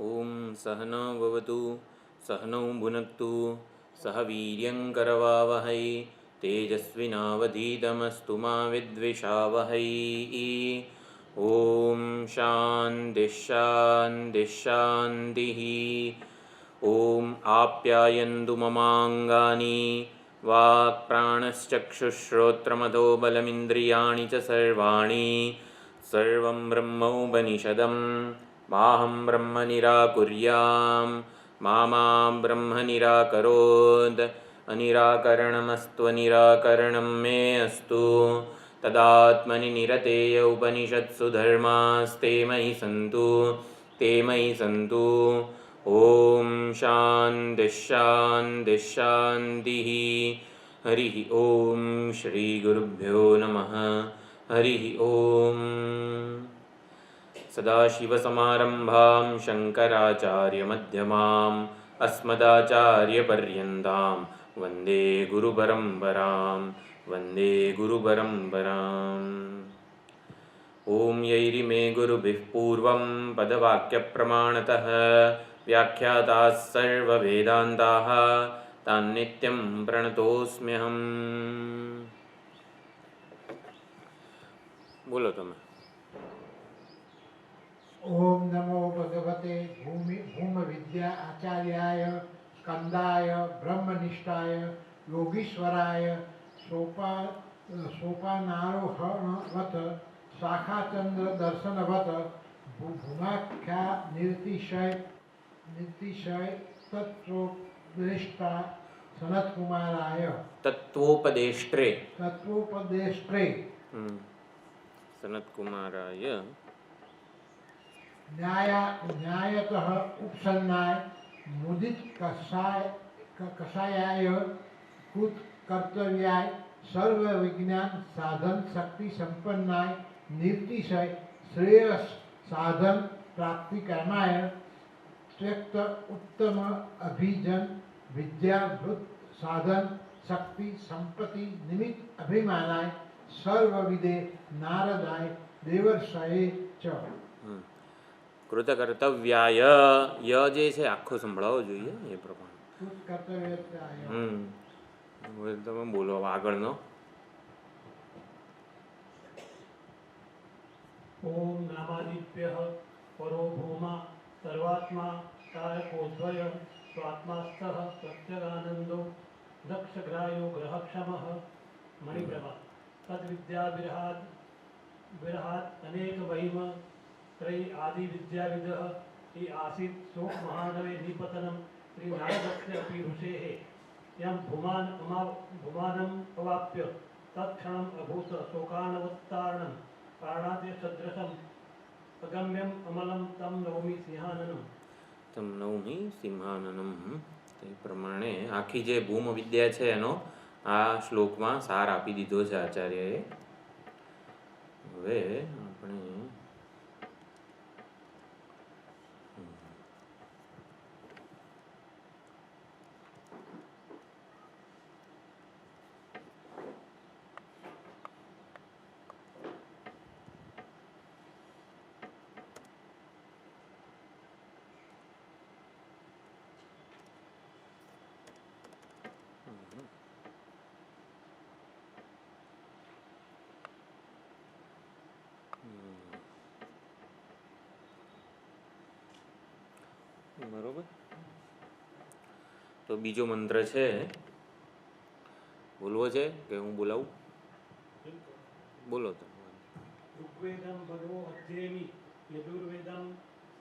ओम सहना भवतु सहनौ भुनक्तु सह वीर्यङ्करवावहै तेजस्विनावधीतमस्तु मा विद्विषावहै। ओम शान्तिः शान्तिः शान्तिः। ओम आप्यायन्तु ममाङ्गानि वाक्प्राणश्चक्षुश्रोत्रमथो बलमिन्द्रियाणि च सर्वाणि सर्वं ब्रह्मोपनिषदं माहं ब्रह्म निराकुर्यां मा ब्रह्म निराकरोत् अनिराकरणमस्त्वनिराकरणं मे अस्तु तदात्मनि निरतेय उपनिषत्सु धर्मास्ते मयि सन्तु ते मयि सन्तु। ओम शान्तिः शान्तिः शान्तिः। हरिः ओम श्री गुरुभ्यो नमः। हरिः ओम। सदाशिवसमारम्भां शङ्कराचार्यमध्यमाम् अस्मदाचार्यपर्यन्तां वन्दे गुरुपरम्परां वन्दे गुरुपरम्पराम्। ओम यैरिमे गुरुभिः पूर्वं पदवाक्यप्रमाणतः व्याख्याताः सर्ववेदान्ताः तान्नित्यं प्रणतोऽस्म्यहम्। बोलो तुम्हें। ओम नमो भगवते भूम विद्या आचार्याय स्कंदाय ब्रह्मनिष्ठाय योगीश्वराय सोपानारोहणवत शाखाचंद्र दर्शनवत भूमाख्या निर्तिशय तत्वोपदेष्टा सनत कुमाराय तत्वोपदेष्ट्रे सनत कुमाराय न्यायतः उपसन्नाय मुदित कषायाय कृत कर्तव्याय सर्व विज्ञान साधन शक्ति संपन्नाय निर्तिशय श्रेयस साधन प्राप्ति कर्माय त्यक्त उत्तम अभिजन विद्याभूत साधन शक्ति संपत्ति निमित्त अभिमानाय सर्वविदे नारदाय देवर्षये च। કૃતકર્તવ્યાય ય જે છે આખો સંભળાવવો જોઈએ એ પ્રમાણે. તમે બોલો આગળનો. ઓમ નામાદિભ્યઃ પરો ભૂમા સર્વાત્મા કારકોદ્વય સ્વાત્માસ્થઃ પ્રત્યગાનંદો દક્ષગ્રાયો ગ્રહક્ષમઃ મણિપ્રભા તદ્વિદ્યા વિરહાત અનેક વૈમ त्रय आदि विद्याविदः हि आसीत् शोक महानवे निपतनं श्री नारदस्य अपि ऋषेः यं भुमानम् अवाप्य तत्क्षणम् अभूत शोकानवत्तारणं कारणात् सदृशम् अगम्यम् अमलं तं नौमि સિંહાનનમ. તે પ્રમાણે આખી જે ભૂમ વિદ્યા છે એનો આ શ્લોકમાં સાર આપી દીધો છે આચાર્યએ. હવે આપણે બરોબર. તો બીજો મંત્ર છે, બોલવો છે કે હું બોલાવું? બોલો તો. ऋग्वेदं भगवो अध्येमि यजुर्वेदं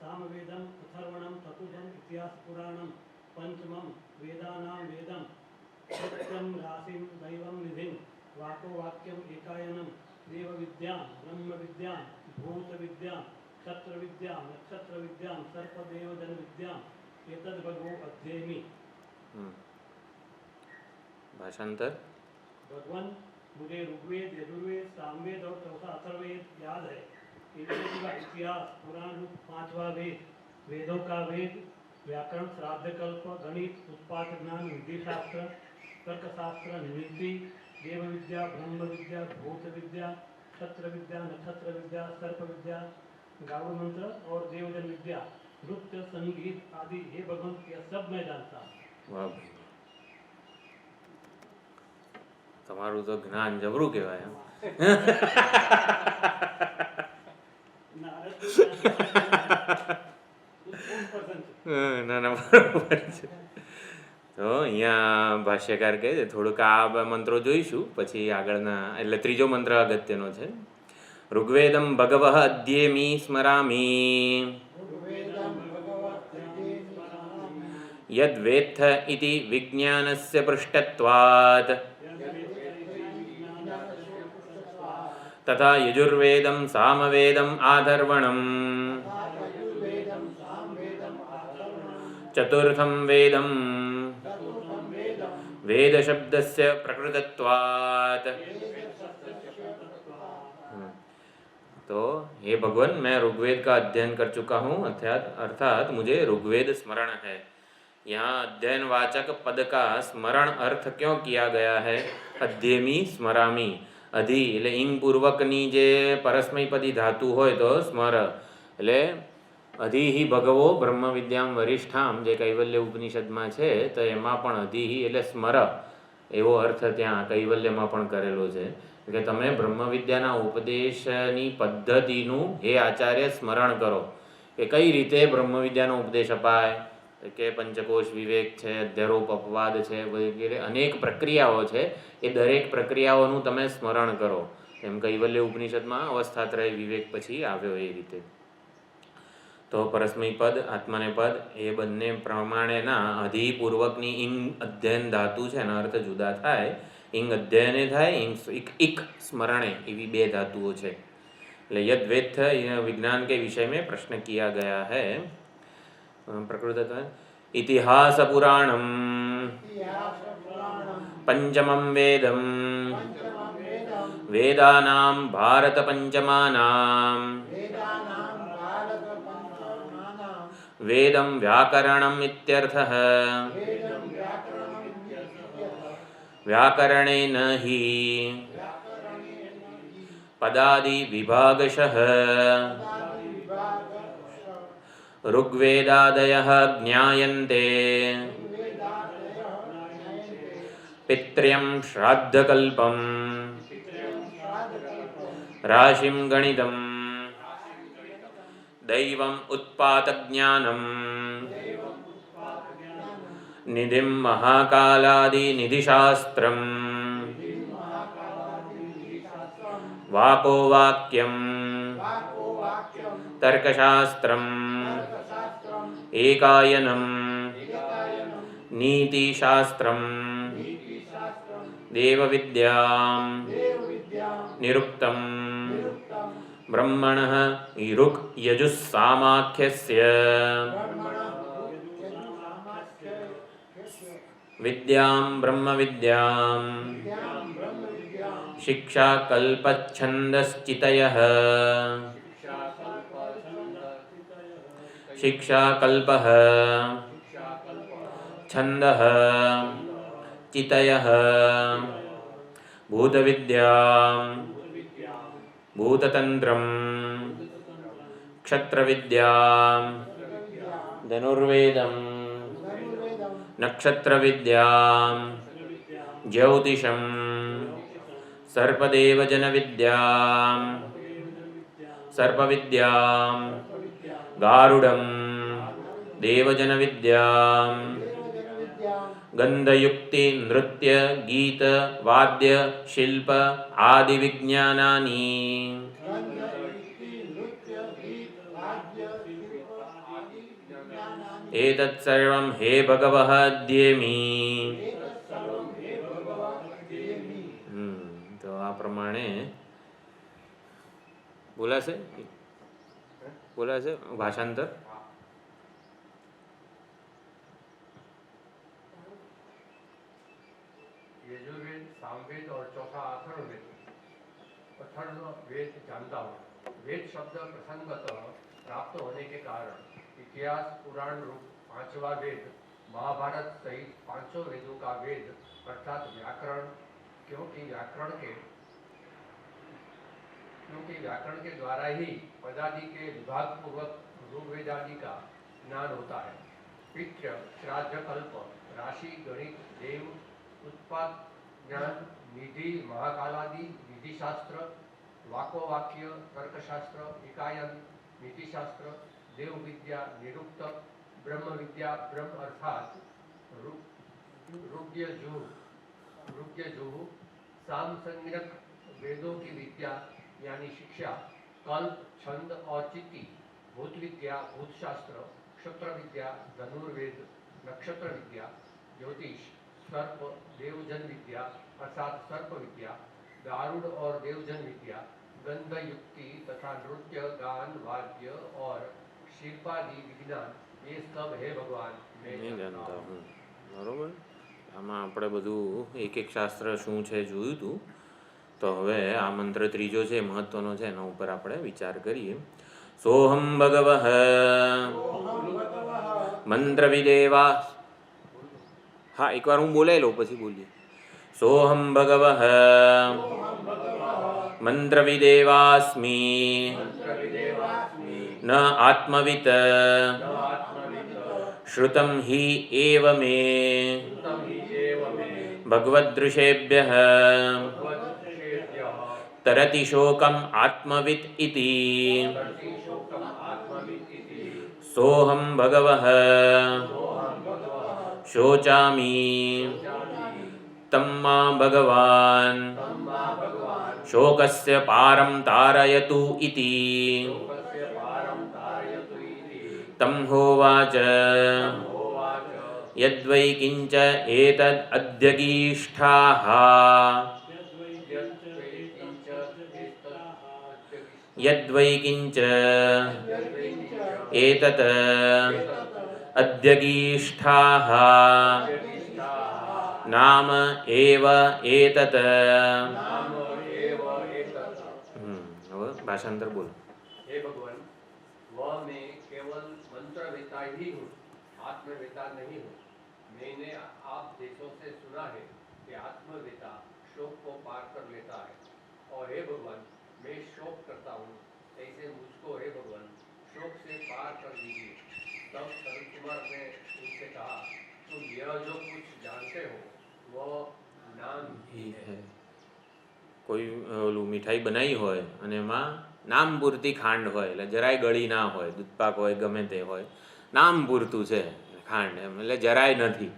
सामवेदं अथर्वणं चतुर्थं इतिहासपुराणं पंचमं वेदानां वेदं सत्यं राशिं दैवं निधिं वाको वाक्यम् एकायनं देवविद्यां ब्रह्मविद्यां भूतविद्यां क्षत्रविद्यां नक्षत्रविद्यां सर्पदेवजनविद्यां एतद् भगवो अध्येमि. भाषांतर. भगवान मुझे ऋग्वेद यजुर्वेद सामवेद और चौथा अथर्ववेद याद है. इनके का इतिहास पुराण रूप 5वां वेद, वेदों का वेद, व्याकरण, श्राद्ध कल्प, गणित, उत्पाद ज्ञान, विधि शास्त्र, तर्क शास्त्र, निवृत्ति, देव विद्या, ब्रह्म विद्या, भूत विद्या, क्षत्र विद्या, नक्षत्र विद्या, सर्प विद्या, गारुड़ मंत्र और देवजन विद्या नृत्य संगीत आदि हे भगवान यह सब मैं जानता हूँ। વાહ ભાઈ વાહ. તમારું તો જ્ઞાન જબરું કહેવાય. नारद जी पसंद ના ના બરોબર છે. તો અહીંયા ભાષ્યકાર કહે છે થોડુંક આ મંત્રો જોઈશું પછી આગળના, એટલે ત્રીજો મંત્ર અગત્યનો છે. ઋગ્વેદમ ભગવઃ અધ્યેમી સ્મરામી યદ્વેત્થ ઇતિ વિજ્ઞાનસ્ય પૃષ્ઠત્વાत् તથા યજુર્વેદમ સામવેદમ આધર્વણમ ચતુર્થમ વેદમ वेद शब्दस्य प्रकृतत्वात्. तो हे भगवान, मैं ऋग्वेद का अध्ययन कर चुका हूँ, अर्थात मुझे ऋग्वेद स्मरण है. यहाँ अध्ययन वाचक पद का स्मरण अर्थ क्यों किया गया है? अध्येमी स्मरामी. अधि એટલે ઈંગ પૂર્વકની જે પરસ્મયપદી ધાતુ હોય તો સ્મર એટલે અધિહિ ભગવો બ્રહ્મ વિદ્યામ વરિષ્ઠામ જે કૈવલ્ય ઉપનિષદમાં છે તો એમાં પણ અધિહિ એટલે સ્મર એવો અર્થ ત્યાં કૈવલ્યમાં પણ કરેલો છે કે તમે બ્રહ્મ વિદ્યાના ઉપદેશની પદ્ધતિનું હે આચાર્ય સ્મરણ કરો કે કઈ રીતે બ્રહ્મ વિદ્યાનો ઉપદેશ અપાય, કે પંચકોશ વિવેક છે, અધ્યરોપ અપવાદ છે વગેરે અનેક પ્રક્રિયાઓ છે, એ દરેક પ્રક્રિયાઓનું તમે સ્મરણ કરો. એમ કૈવલ્ય ઉપનિષદમાં અવસ્થાત્રય વિવેક પછી આવ્યો એ રીતે. તો પરસ્મય પદ આત્માને પદ એ બંને પ્રમાણેના અધિપૂર્વકની ઈંગ અધ્યયન ધાતુ છે એના અર્થ જુદા થાય. ઈંગ અધ્યયને થાય, ઇક સ્મરણે એવી બે ધાતુઓ છે. એટલે યદ વેત્થ વિજ્ઞાન કે વિષય में प्रश्न किया गया है. प्रकृत इतिहास पुराणम पंचमं वेदम वेदानां भारत पंचमानां वेदं व्याकरणम् इत्यर्थः. व्याकरणेन हि पदादि विभागशः ऋग्वेदादयः ज्ञायन्ते. पित्र्यं श्राद्धकल्पं राशिं गणितं दैवम् उत्पातज्ञानं निधिं महाकालादिनिधिशास्त्रं वाको वाक्यं तर्कशास्त्रम् एकायनं नीतिशास्त्रं देवविद्यां निरुक्तं ब्रह्मणः ऋक् यजुः सामाख्यस्य विद्यां ब्रह्मविद्यां शिक्षाकल्पच्छन्दश्चितयः. शिक्षाकल्पः छन्दः चितयः भूतविद्यां भूततन्त्रं क्षत्रविद्यां धनुर्वेदं नक्षत्रविद्यां ज्योतिषं सर्पदेवजनविद्यां सर्पविद्यां गारुडं देवजनविद्यां गन्धयुक्ति नृत्य गीत वाद्य शिल्प आदि विज्ञानानि. एतत् सर्वं हे भगवः अध्येमि. તો આ પ્રમાણે બોલાશે ભાષાંતર. यजुर्वेद, सामवेद और चौथा अथर्ववेद. अथर्ववेद जानता हूँ. वेद शब्द प्रसंगतः प्राप्त होने के कारण इतिहास पुराण रूप पांचवा वेद महाभारत सहित पांचों वेदों का वेद अर्थात व्याकरण, क्योंकि व्याकरण के द्वारा ही पदादि के विभाग पूर्वक ऋग्वेद आदि का ज्ञान होता है। पितृ श्राद्ध कल्प राशि गणित देव उत्पाद ज्ञान निधि महाकालादि विधि शास्त्र वाको वाक्य तर्कशास्त्र इकायन नीतिशास्त्र देव विद्या निरुक्त ब्रह्म विद्या ब्रह्म अर्थात रुग्यजुः सामसंज्ञक वेदों की विद्या यानी शिक्षा कल्प छंद और चित्ती भूत विद्या भूतशास्त्र क्षत्र विद्या धनुर्वेद नक्षत्र विद्या ज्योतिष सर्प देवजन विद्या अर्थात सर्प विद्या दारुण और देवजन विद्या गंध युक्ति तथा नृत्य गान वाद्य और शिल्पादि विज्ञान ये सब है भगवान मैं નહીં जानता જાણતા हूँ। હું બરાબર આમાં આપણે બધું એક એક શાસ્ત્ર શું છે જોયું હતું. તો હવે આ મંત્ર ત્રીજો છે મહત્વનો છે એના ઉપર આપણે વિચાર કરીએ. સોહમ ભગવઃ મંત્ર વિદેવા. હા એકવાર હું બોલાવી લઉં પછી બોલીએ. સોહમ ભગવઃ મંત્ર વિદેવાસ્મિ ન આત્મવિત શ્રુતમ હિ એવ મે ભગવદ્દૃશેભ્યઃ तरति शोकम आत्मवित इति सोहम भगवः शोचामि तम्मा भगवान् शोकस्य पारं तारयतु इति तं होवाच यद्वै किञ्च एतद् अद्यगीष्ठाः यद्वै किञ्च एतत् अद्यगीष्ठाः नाम एव एतत्. હવે ભાષાંતર બોલો. हे भगवान वह मैं केवल मंत्रवेता ही हूँ आत्मवेता नहीं हूँ। मैंने आप देशों से सुना है कि आत्मवेता शोक को पार कर लेता है और हे भगवान मैं शोक करता हूँ ऐसे मुझको हे भगवान शोक से पार कर दीजिए। तब शरद कुमार ने उनसे कहा तुम यह जो कुछ जानते हो वह नाम ही है। કોઈ ઓલું મિઠાઈ બનાવી હોય અને એમાં નામ પૂરતી ખાંડ હોય એટલે જરાય ગળી ના હોય, દૂધપાક હોય ગમે તે હોય, નામ પૂરતું છે ખાંડ એમ એટલે જરાય નથી,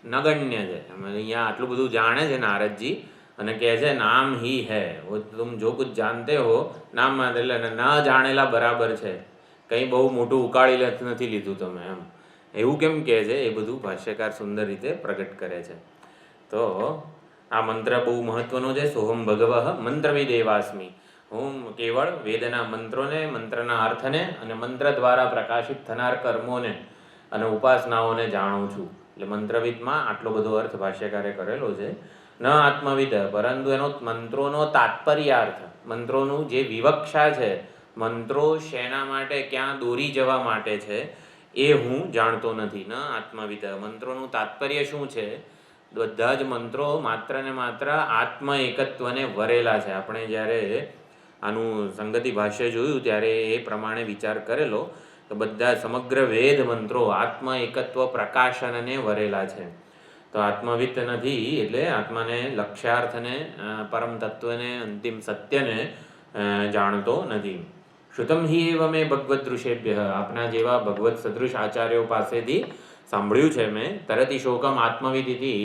નગण्य છે. અહીંયા આટલું બધું જાણે છે નારદજી અને કહે છે નામ ही है. वो तुम जो कुछ जानते हो નામ એટલે ન જાણેલા બરાબર છે, કંઈ બહુ મોટું ઉકાળી નથી લીધું તમે એમ એવું કેમ કહે છે એ બધું ભાષ્યકાર સુંદર રીતે પ્રગટ કરે છે. તો આ મંત્ર બહુ મહત્વનો છે. સોહમ ભગવઃ મંત્રવિદેવાસ્મિ. હું કેવળ વેદના મંત્રોને, મંત્રના અર્થને અને મંત્ર દ્વારા પ્રકાશિત થનાર કર્મોને અને ઉપાસનાઓને જાણું છું. એટલે મંત્રવિદમાં આટલો બધો અર્થ ભાષ્યકારે કરેલો છે. ન આત્મવિદ પરંતુ એનો મંત્રોનો તાત્પર્યાર્થ, મંત્રોનું જે વિવક્ષા છે, મંત્રો શેના માટે ક્યાં દોરી જવા માટે છે એ હું જાણતો નથી. ન આત્મવિદ મંત્રોનું તાત્પર્ય શું છે? બધા જ મંત્રો માત્ર ને માત્ર આત્મ એકત્વને વરેલા છે. આપણે જ્યારે આનું સંગતિ ભાષ્ય જોયું ત્યારે એ પ્રમાણે વિચાર કરેલો તો બધા સમગ્ર વેદ મંત્રો આત્મ એકત્વ પ્રકાશનને વરેલા છે. તો આત્મવિત નથી એટલે આત્માને, લક્ષ્યાર્થને, પરમ તત્વને, અંતિમ સત્યને જાણતો નથી. શ્રુતમ હિ એવ મેં ભગવદ ઋષેભ્ય. આપના જેવા ભગવત સદૃશ આચાર્યો પાસેથી સાંભળ્યું છે મેં. તરતી શોકમ આત્મવિદ ઇતિ.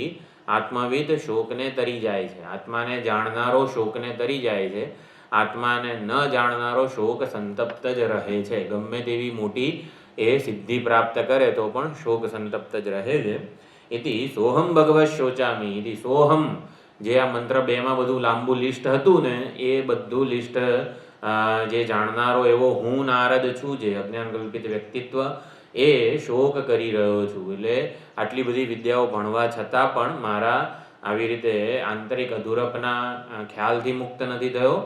આત્મવિદ શોકને તરી જાય છે, આત્માને જાણનારો શોકને તરી જાય છે. આત્માને ન જાણનારો શોક સંતપ્ત જ રહે છે. ગમે તેવી મોટી એ સિદ્ધિ પ્રાપ્ત કરે તો પણ શોક સંતપ્ત જ રહે છે. ઇતિ સોહમ ભગવત શોચામી. ઇતિ સોહમ, જે આ મંત્ર 2માં બધું લાંબુ લિસ્ટ હતું ને એ બધું લિસ્ટ જે જાણનારો એવો હું નારદ છું, જે અજ્ઞાન કલ્પિત વ્યક્તિત્વ, એ શોક કરી રહ્યો છું. એટલે આટલી બધી વિદ્યાઓ ભણવા છતાં પણ મારા આવી રીતે આંતરિક અધૂરપના ખ્યાલથી મુક્ત નથી થયો,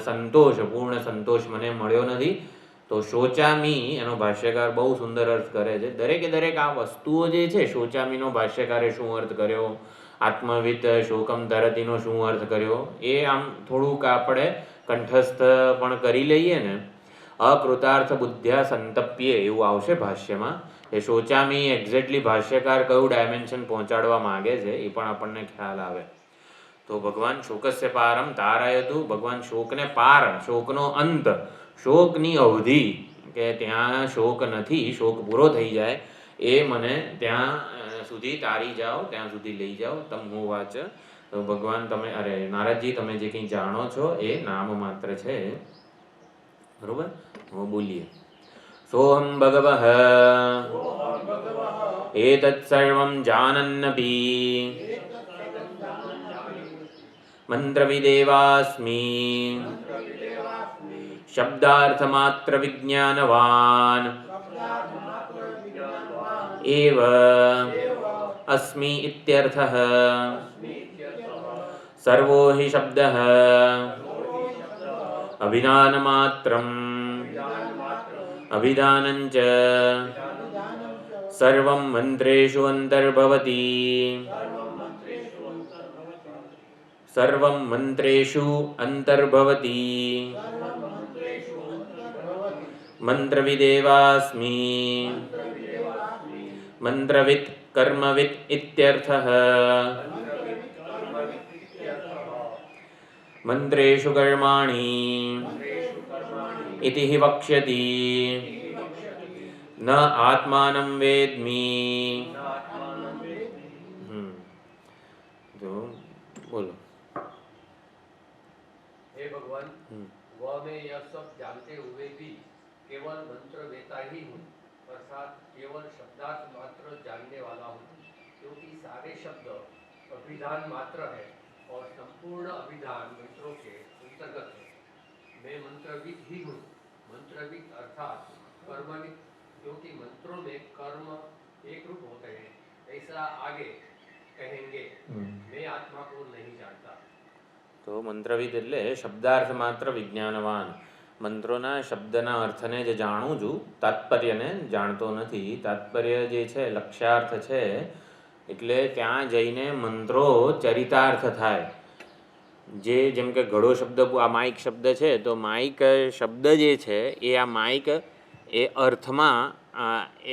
સંતોષ, પૂર્ણ સંતોષ મને મળ્યો નથી. તો શોચામી એનો ભાષ્યકાર બહુ સુંદર અર્થ કરે છે. દરેકે દરેક આ વસ્તુઓ જે છે, શોચામીનો ભાષ્યકારે શું અર્થ કર્યો, આત્મવિત શોકમ તરતીનો શું અર્થ કર્યો, એ આમ થોડુંક આપણે કંઠસ્થ પણ કરી લઈએ ને. અકૃતાર્થ બુદ્ધ્યા સંતપ્યે એવું આવશે ભાષ્યમાં. એ શોચામી એક્ઝેક્ટલી ભાષ્યકાર કયું ડાયમેન્શન પહોંચાડવા માગે છે એ પણ આપણને ખ્યાલ આવે. તો ભગવાન શોકસ્ય પારમ તારાયતુ, ભગવાન શોકને પાર, શોકનો અંત, શોકની અવધિ, કે ત્યાં શોક નથી, શોક પૂરો થઈ જાય એ મને ત્યાં સુધી તારી જાઓ, ત્યાં સુધી લઈ જાઓ. તમ હોવાચ, તો ભગવાન તમે નારદજી તમે જે કંઈ જાણો છો એ નામ માત્ર છે. બરોબર, હવે બોલીએ. સોહમ ભગવઃ એતत् સર્વં જાનન્નપી મંત્રવિદેવાસ્મિ શબ્દાર્થમાત્ર વિજ્ઞાનવાન એવ અસ્મિ ઇત્યર્થઃ. સર્વો હિ શબ્દઃ અભિધાનમાત્રમ અભિધાનંચ સર્વં મંત્રેષુ અંતર્ભવતિ. સર્વં મંત્રેષુ અંતર્ભવતિ. મંત્રવિદેવાસ્મિ મંત્રવિદ કર્મવિદ ઇત્યર્થઃ. મંત્રેષુ કર્માણિ ઇતિ હિ વક્ષ્યતિ. ન આત્માनं વેદ્મિ. તો બોલો. हे भगवान, वह मैं यह सब जानते हुए भी केवल मंत्र वेता ही हूँ, अर्थात केवल शब्दार्थ मात्र जानने वाला हूँ, क्योंकि सारे शब्द अभिधान मात्र है और संपूर्ण अभिधान मंत्रों के अंतर्गत है. मैं मंत्रविद ही हूँ. मंत्रविद अर्थात कर्मविद, क्योंकि मंत्रों में कर्म एक रूप होते हैं, ऐसा आगे कहेंगे. मैं आत्मा को नहीं जानता. તો મંત્રવિદ એટલે શબ્દાર્થ માત્ર વિજ્ઞાનવાન. મંત્રોના શબ્દના અર્થને જે જાણું છું, તાત્પર્યને જાણતો નથી. તાત્પર્ય જે છે લક્ષ્યાર્થ છે, એટલે ત્યાં જઈને મંત્રો ચરિતાર્થ થાય. જેમ કે ઘડો શબ્દ, આ માઇક શબ્દ છે, તો માઇક શબ્દ જે છે એ આ માઇક એ અર્થમાં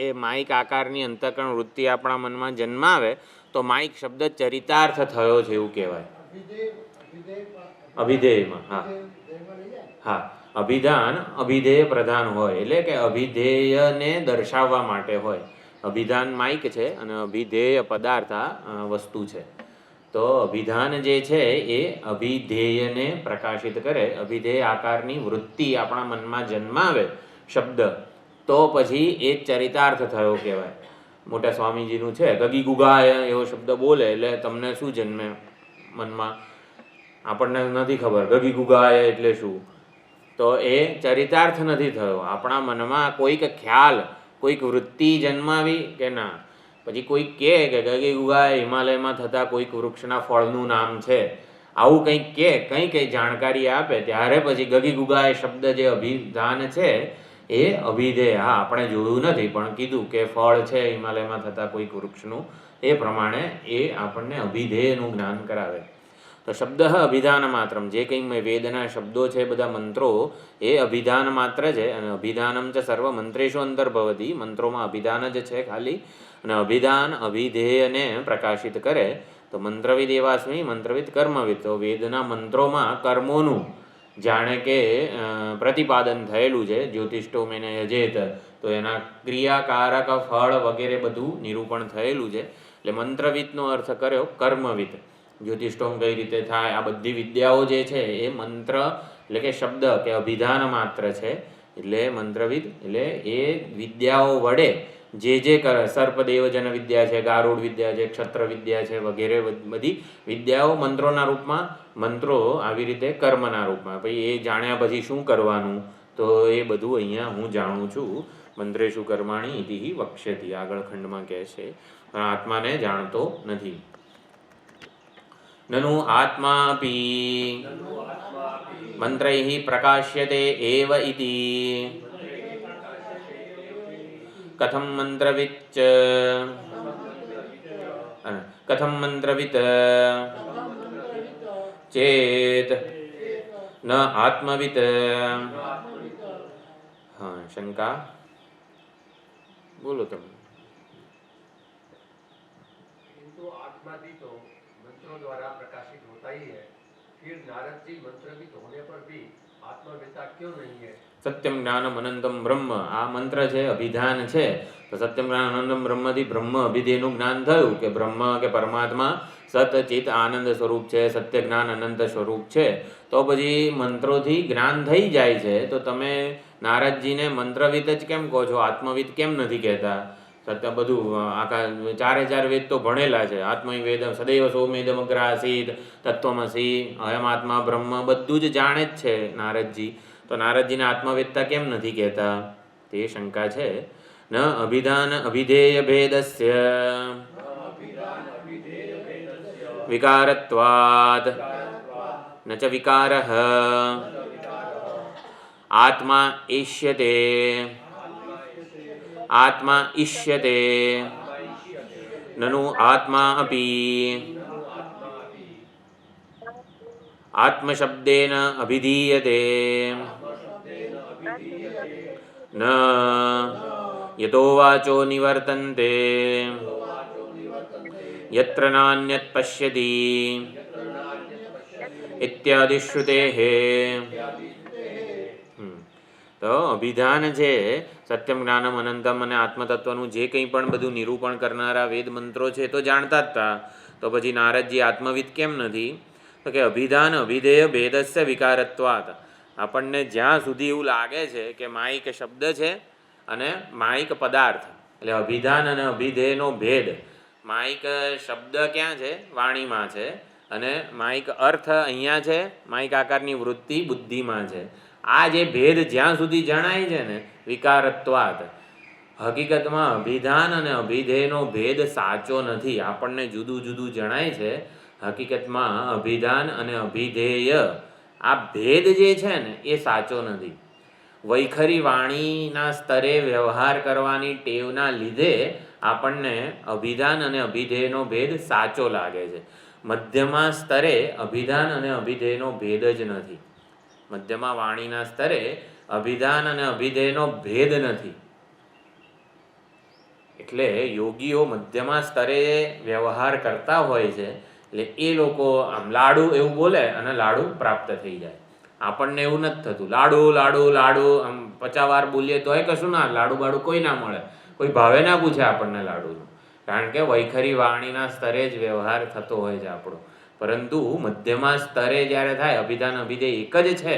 એ માઇક આકારની અંતઃકરણ વૃત્તિ આપણા મનમાં જન્માવે તો માઇક શબ્દ ચરિતાર્થ થયો છે એવું કહેવાય. અભિધેયમાં, હા હા, અભિધાન અભિધેય પ્રધાન હોય, એટલે કે અભિધેયને દર્શાવવા માટે હોય. અભિધાન માઇક છે અને અભિધેય પદાર્થ આ વસ્તુ છે. તો અભિધાન જે છે એ અભિધેયને પ્રકાશિત કરે, અભિધેય આકારની વૃત્તિ આપણા મનમાં જન્માવે શબ્દ, તો પછી એ ચરિતાર્થ થયો કહેવાય. મોટા સ્વામીજીનું છે ગગી ગુગાય એવો શબ્દ બોલે એટલે તમને શું જન્મે મનમાં? આપણને નથી ખબર ગગી ગુગાય એટલે શું. તો એ ચરિતાર્થ નથી થયો. આપણા મનમાં કોઈક ખ્યાલ, કોઈક વૃત્તિ જન્માવી કે ના, પછી કોઈક કહે કે ગગી ગુગાય હિમાલયમાં થતા કોઈક વૃક્ષના ફળનું નામ છે, આવું કંઈક કહે, કંઈ જાણકારી આપે, ત્યારે પછી ગગી ગુગાય શબ્દ જે અભિધાન છે એ અભિધેય. હા, આપણે જોયું નથી પણ કીધું કે ફળ છે હિમાલયમાં થતા કોઈક વૃક્ષનું, એ પ્રમાણે એ આપણને અભિધેયનું જ્ઞાન કરાવે. તો શબ્દ અભિધાન માત્રમ, જે કંઈ વેદના શબ્દો છે બધા મંત્રો એ અભિધાન માત્ર છે. અને અભિધાનમ ચ સર્વ મંત્રેષુ અંતર્ભવતી, મંત્રોમાં અભિધાન જ છે ખાલી. અને અભિધાન અભિધેયને પ્રકાશિત કરે. તો મંત્રવિદ એવાસ્મિ મંત્રવિદ કર્મવિદ, તો વેદના મંત્રોમાં કર્મોનું જાણે કે પ્રતિપાદન થયેલું છે. જ્યોતિષ્ઠોમેને યજેત, તો એના ક્રિયાકારક ફળ વગેરે બધું નિરૂપણ થયેલું છે. એટલે મંત્રવિદનો અર્થ કર્યો કર્મવિદ. જ્યોતિષ્ઠોમ કઈ રીતે થાય, આ બધી વિદ્યાઓ જે છે એ મંત્ર એટલે કે શબ્દ કે અભિધાન માત્ર છે. એટલે મંત્રવિદ એટલે એ વિદ્યાઓ વડે જે કરે, સર્પદેવજન વિદ્યા છે, ગારુડ વિદ્યા છે, ક્ષત્ર વિદ્યા છે વગેરે બધી વિદ્યાઓ મંત્રોના રૂપમાં, મંત્રો આવી રીતે કર્મના રૂપમાં. પછી એ જાણ્યા પછી શું કરવાનું, તો એ બધું અહીંયા હું જાણું છું. મંત્રેષુ કર્માણી ઇતિ વક્ષ્યતિ, આગળ ખંડમાં કહે છે. પણ આત્માને જાણતો નથી. નનુ આત્માપી મંત્રૈઃ પ્રકાશ્યતે એવ ઇતિ કથમ મંત્રવિચ્ચ કથમ મંત્રવિત ચેત ન આત્મવિત શંકા બોલો તમે. किंतु आत्मादि तो मंत्रों द्वारा प्रकाशित होता ही है, फिर नारद जी मंत्रविद होने पर भी आत्मवेता क्यों नहीं है? સત્યમ જ્ઞાનમ અનંતમ બ્રહ્મ આ મંત્ર છે, અભિધાન છે. તો સત્યમ જ્ઞાન અનંતમ બ્રહ્મથી બ્રહ્મ અભિધેયનું જ્ઞાન થયું કે બ્રહ્મ કે પરમાત્મા સત ચિત આનંદ સ્વરૂપ છે, સત્ય જ્ઞાન અનંત સ્વરૂપ છે. તો પછી મંત્રોથી જ્ઞાન થઈ જાય છે. તો તમે નારદજીને મંત્રવિદ જ કેમ કહો છો, આત્મવિદ કેમ નથી કહેતા? સત્ય બધું આખા ચારે વેદ તો ભણેલા છે. આત્મવેદ સદૈવ સૌમેદમ અગ્રાસીત, તત્વમસી, અયમાત્મા બ્રહ્મ બધું જ જાણે જ છે નારદજી. તો નારદજીને આત્મવેદતા કેમ નથી કહેતા? તે શંકા છે. ન અભિધાન અભિધેય ભેદસ્ય વિકારત્વાદ ન ચ વિકારઃ આત્મા ઇષ્યતે આત્મા ઇષ્યતે નનુ આત્મા અપી આત્મશબ્દેન અભિધીયતે ન યતો વાચો નિવર્તન્તે યત્ર નાન્યત પશ્યતિ ઇત્યાદિ શ્રુતેઃ. તો અભિધાન છે સત્યમ જ્ઞાનમ અનંતમ અને આત્મતત્વનું જે કંઈ પણ બધું નિરૂપણ કરનારા વેદ મંત્રો છે તો જાણતા જ હતા. તો પછી નારદજી આત્મવિદ કેમ નથી? તો કે અભિધાન અભિધેય ભેદસ્ય વિકારત્વાત. આપણને જ્યાં સુધી એવું લાગે છે કે માયિક શબ્દ છે અને માયિક પદાર્થ, એટલે અભિધાન અને અભિધેયનો ભેદ. માયિક શબ્દ ક્યાં છે? વાણીમાં છે. અને માયિક અર્થ અહીંયા છે, માયિક આકારની વૃત્તિ બુદ્ધિમાં છે. આ જે ભેદ જ્યાં સુધી જણાય છે ને વિકારત્વાત, હકીકતમાં અભિધાન અને અભિધેયનો ભેદ સાચો નથી. આપણને જુદું જુદું જણાય છે. હકીકતમાં અભિધાન અને અભિધેય આ ભેદ જે છે ને એ સાચો નથી. વૈખરી વાણીના સ્તરે વ્યવહાર કરવાની ટેવના લીધે આપણને અભિધાન અને અભિધેયનો ભેદ સાચો લાગે છે. મધ્યમાં સ્તરે અભિધાન અને અભિધેયનો ભેદ જ નથી. મધ્યમાં વાણીના સ્તરે અભિધાન અને અભિધેયનો ભેદ નથી. એટલે યોગીઓ મધ્યમાં સ્તરે વ્યવહાર કરતા હોય છે. એટલે એ લોકો આમ લાડુ એવું બોલે અને લાડુ પ્રાપ્ત થઈ જાય. આપણને એવું નથી થતું. લાડુ લાડુ લાડુ આમ 50 વાર બોલીએ તોય કશું ના, લાડુ બાડુ કોઈ ના મળે, કોઈ ભાવે ના પૂછે આપણને લાડુનું. કારણ કે વૈખરી વાણીના સ્તરે જ વ્યવહાર થતો હોય છે આપણો. પરંતુ મધ્યમાં સ્તરે જ્યારે થાય અભિધાન અભિધેય એક જ છે,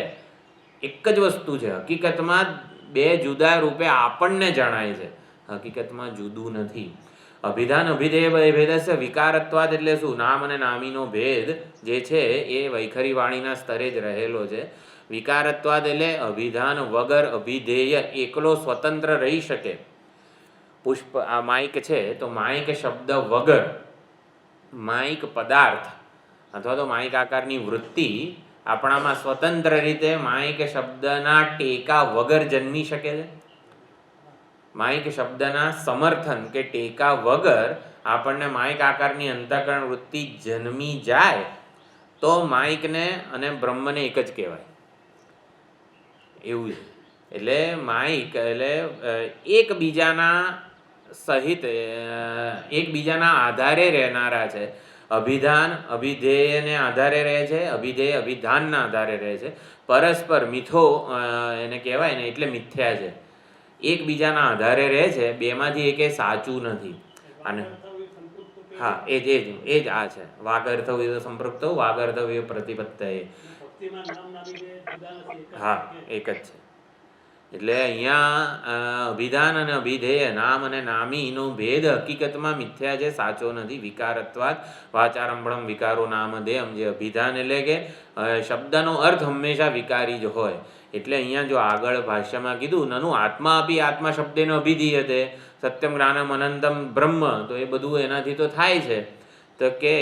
એક જ વસ્તુ છે. હકીકતમાં બે જુદા રૂપે આપણને જણાય છે, હકીકતમાં જુદું નથી. અભિધાન અભિધેય ભેદસ્ય વિકારત્વાદ એટલે શું? નામ અને નામીનો ભેદ જે છે એ વૈખરી વાણીના સ્તરે જ રહેલો છે. વિકારત્વાદ એટલે અભિધાન વગર અભિધેય એકલો સ્વતંત્ર રહી શકે. પુષ્પ આ માયિક છે તો માયિક શબ્દ વગર માયિક પદાર્થ અથવા તો માયિક આકારની વૃત્તિ આપણામાં સ્વતંત્ર રીતે માયિક શબ્દના ટેકા વગર જન્મી શકે છે. માયિક શબ્દના સમર્થન કે ટેકા વગર આપણને માયિક આકારની અંતઃકરણ વૃત્તિ જન્મી જાય તો માયિકને અને બ્રહ્મને એક જ કહેવાય. એવું છે. એટલે માયિક એટલે એકબીજાના સહિત એકબીજાના આધારે રહેનારા છે. અભિધાન અભિધેયને આધારે રહે છે, અભિધેય અભિધાનના આધારે રહે છે. પરસ્પર મિથો એને કહેવાય ને, એટલે મિથ્યા છે. એકબીજાના આધારે રહે છે, બેમાંથી એકે સાચું નથી. અને હા એ જ આ છે વાગર્થવ્ય સંપૃક્તો વાગર્થવ્ય પ્રતિપત્તયે. હા એક જ છે. એટલે અહીંયા અભિધાન અને અભિધેય નામ અને નામીનો ભેદ હકીકતમાં મિથ્યા છે, સાચો નથી. વિકારત્વાદ વાચારંભણમ વિકારો નામધેયમ. જે અભિધાન એટલે કે શબ્દનો અર્થ હંમેશા વિકારી જ હોય. એટલે અહીંયા જો આગળ ભાષ્યમાં કીધું નનુ આત્મા આપી આત્મા શબ્દેનો અભિધીયતે સત્યમ જ્ઞાનમ અનંતમ બ્રહ્મ, તો એ બધું એનાથી તો થાય છે. તો કે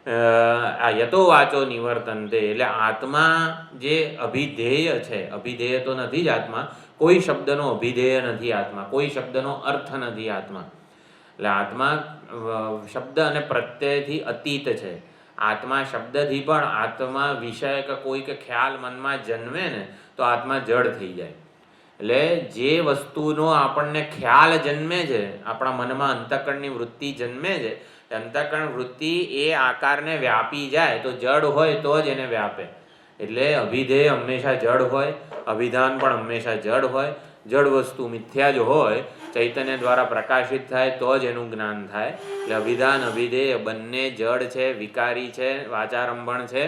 આ યતો વાચો નિવર્તનતે, એટલે આત્મા જે અભિધેય છે, અભિધેય તો નથી જ આત્મા, કોઈ શબ્દનો અભિધેય નથી આત્મા, કોઈ શબ્દનો અર્થ નથી આત્મા. એટલે આત્મા શબ્દ અને પ્રત્યયથી અતીત છે. આત્મા શબ્દથી પણ આત્મા વિષય કે કોઈક ખ્યાલ મનમાં જન્મે ને તો આત્મા જડ થઈ જાય. એટલે જે વસ્તુનો આપણને ખ્યાલ જન્મે છે, આપણા મનમાં અંતઃકરણની વૃત્તિ જન્મે છે, અંતઃકરણ વૃત્તિ એ આકારને વ્યાપી જાય તો જડ હોય તો જ એને વ્યાપે. એટલે અભિધેય હંમેશા જડ હોય, અભિધાન પણ હંમેશા જડ હોય. જડ વસ્તુ મિથ્યા જ હોય, ચૈતન્ય દ્વારા પ્રકાશિત થાય તો જ એનું જ્ઞાન થાય. એટલે અભિધાન અભિધેય બંને જડ છે, વિકારી છે, વાચારંભણ છે,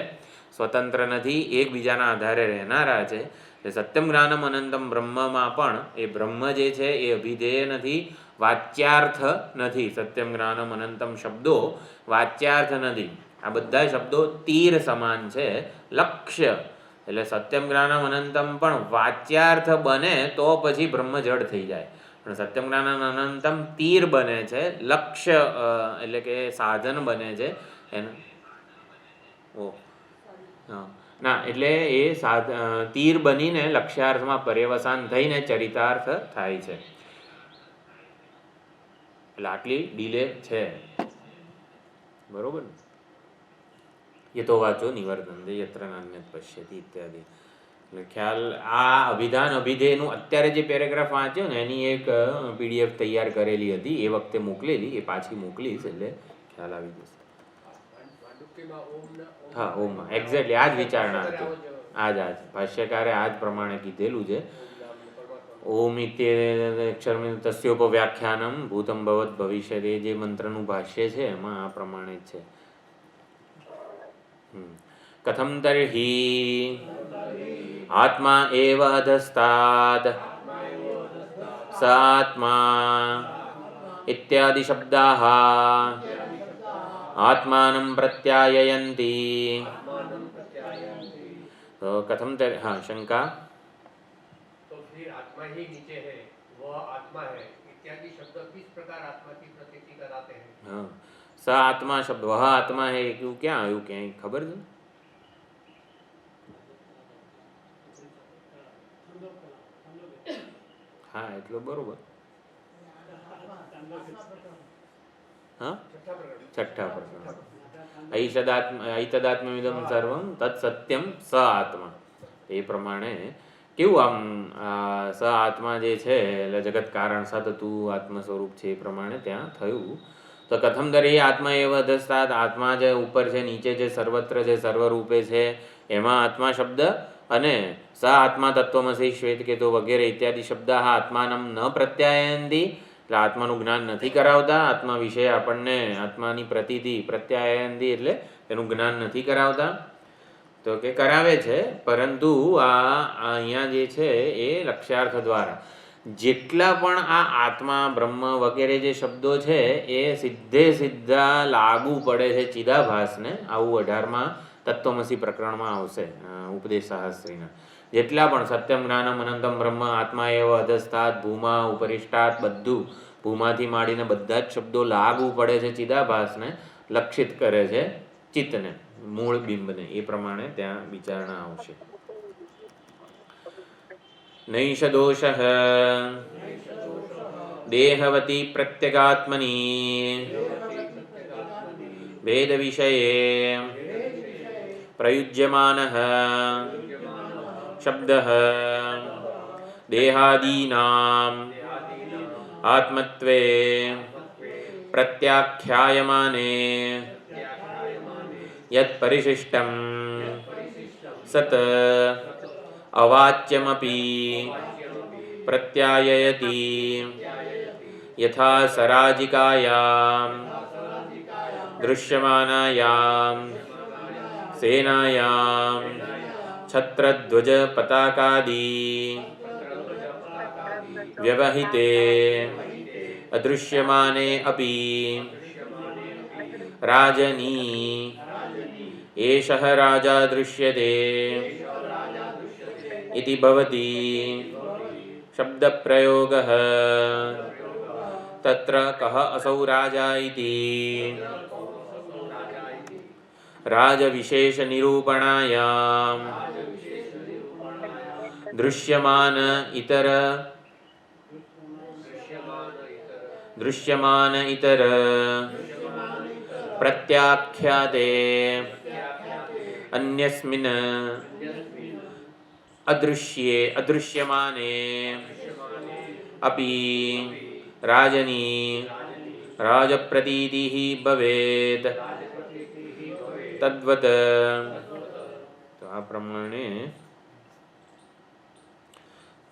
સ્વતંત્ર નથી, એકબીજાના આધારે રહેનારા છે. સત્યમ જ્ઞાનમ અનંતમ બ્રહ્મમાં પણ એ બ્રહ્મ જે છે એ અભિધેય નથી, વાચ્યાર્થ નથી. સત્યમ જ્ઞાનમ અનંતમ શબ્દો વાચ્યાર્થ નથી. આ બધા શબ્દો તીર સમાન છે, લક્ષ્ય. એટલે સત્યમ જ્ઞાનમ અનંતમ પણ વાચ્યાર્થ બને તો પછી બ્રહ્મ જડ થઈ જાય. પણ સત્યમ જ્ઞાનમ અનંતમ તીર બને છે, લક્ષ્ય એટલે કે સાધન બને છે એનું. હા, ના, એટલે એ તીર બનીને લક્ષ્યાર્થમાં પર્યવસાન થઈને ચરિતાર્થ થાય છે. એટલે આટલી ડીલે છે, બરોબર ને? યતો વાચો નિવર્તન્તે યત્ર નાન્યત પશ્યતિ ઇત્યાદિ. એટલે ખ્યાલ આ અભિધાન અભિધેયનું અત્યારે જે પેરેગ્રાફ વાંચ્યો ને એની એક PDF તૈયાર કરેલી હતી, એ વખતે મોકલેલી, એ પાછી મોકલીશ એટલે ખ્યાલ આવી જશે. હા, ઓમમાં એક્ઝેક્ટલી આ જ વિચારણા હતી. આ જ ભાષ્યકારે આ જ પ્રમાણે કીધેલું છે. ઓમ ઇત્યક્ષરમ તસ્યોપવ્યાખ્યાનમ ભૂતમ ભવત ભવિષ્યત, એ જે મંત્રનું ભાષ્ય છે એમાં આ પ્રમાણે જ છે. કથમ તર્હિ આત્મા એવ અધસ્તાદ સ આત્મા ઇત્યાદિ શબ્દાઃ आत्मानं प्रत्याययन्ति. तो कथम तेरे, हाँ, शंका. तो फिर आत्मा ही नीचे है, वह आत्मा है इत्यादि शब्द किस प्रकार आत्मा की प्रतीति कराते हैं? हाँ, स आत्मा शब्द वह आत्मा है, क्यों क्या आयु क्या खबर है? हाँ, એટલો બરોબર. हाँ, छठा प्रकरण. ऐतदात्मविदं सर्वं तत्सत्यम स आत्मा. એ પ્રમાણે કેવું આમ સ આત્મા જે છે એટલે જગત કારણ સતતું આત્મ સ્વરૂપ છે એ પ્રમાણે ત્યાં થયું. તો કથમ દરે આત્મા એવ અધસ્તાદ, આત્મા જે ઉપર છે, નીચે છે, સર્વત્ર છે, સર્વરૂપે છે, એમાં આત્મા શબ્દ અને સ આત્મા તત્વમસી શ્વેતકેતો વગેરે ઇત્યાદિ શબ્દ આત્માનમ ન પ્રત્યાયંતી. એટલે આત્માનું જ્ઞાન નથી કરાવતા, આત્મા વિશે આપણને આત્માની પ્રતીતિ પ્રત્યાયંતી એટલે એનું જ્ઞાન નથી કરાવતા. તો કે કરાવે છે, પરંતુ અહીંયા જે છે એ લક્ષ્યાર્થ દ્વારા જેટલા પણ આ આત્મા બ્રહ્મ વગેરે જે શબ્દો છે એ સીધા લાગુ પડે છે ચિદાભાસને. આવું 18મા તત્વમસી પ્રકરણમાં આવશે ઉપદેશ શાસ્ત્રીના. જેટલા પણ સત્યમ જ્ઞાનમ અનંતમ બ્રહ્મ આત્મા એવ અધસ્તાત ભૂમા ઉપરિષ્ટાત, બધું ભૂમાથી માંડીને બધા જ શબ્દો લાગુ પડે છે ચિદાભાસને, લક્ષિત કરે છે ચિત્તને, મૂળ બિંબને. એ પ્રમાણે ત્યાં વિચારણા આવશે. નૈષ દોષ દેહવતી પ્રત્યેગાત્મની ભેદ વિષયે પ્રયુજ્યમાન શબ્દ દેહાદીનામ આત્મત્વે પ્રત્યાખ્યાયમાને યત પરિશિષ્ટમ સત અવાચ્યમપી પ્રત્યાયયતિ યથા સરાજિકાયામ દૃશ્યમાનાયામ સેનાયામ છત્રધ્વજ પતાકાદી વ્યવહિતે અદૃશ્યમાને અપી રાજની એષઃ રાજા દૃશ્યતે इति भवति शब्दप्रयोगः. तत्र कः असौ राजा इति राजविशेषनिरूपणायां दृश्यमान इतर प्रत्याख्याते अन्यस्मिन् અદૃશ્યે અદૃશ્યમાને અપી રાજની રાજપ્રતીતિઃ ભવેત તદ્વત. તો આ પ્રમાણે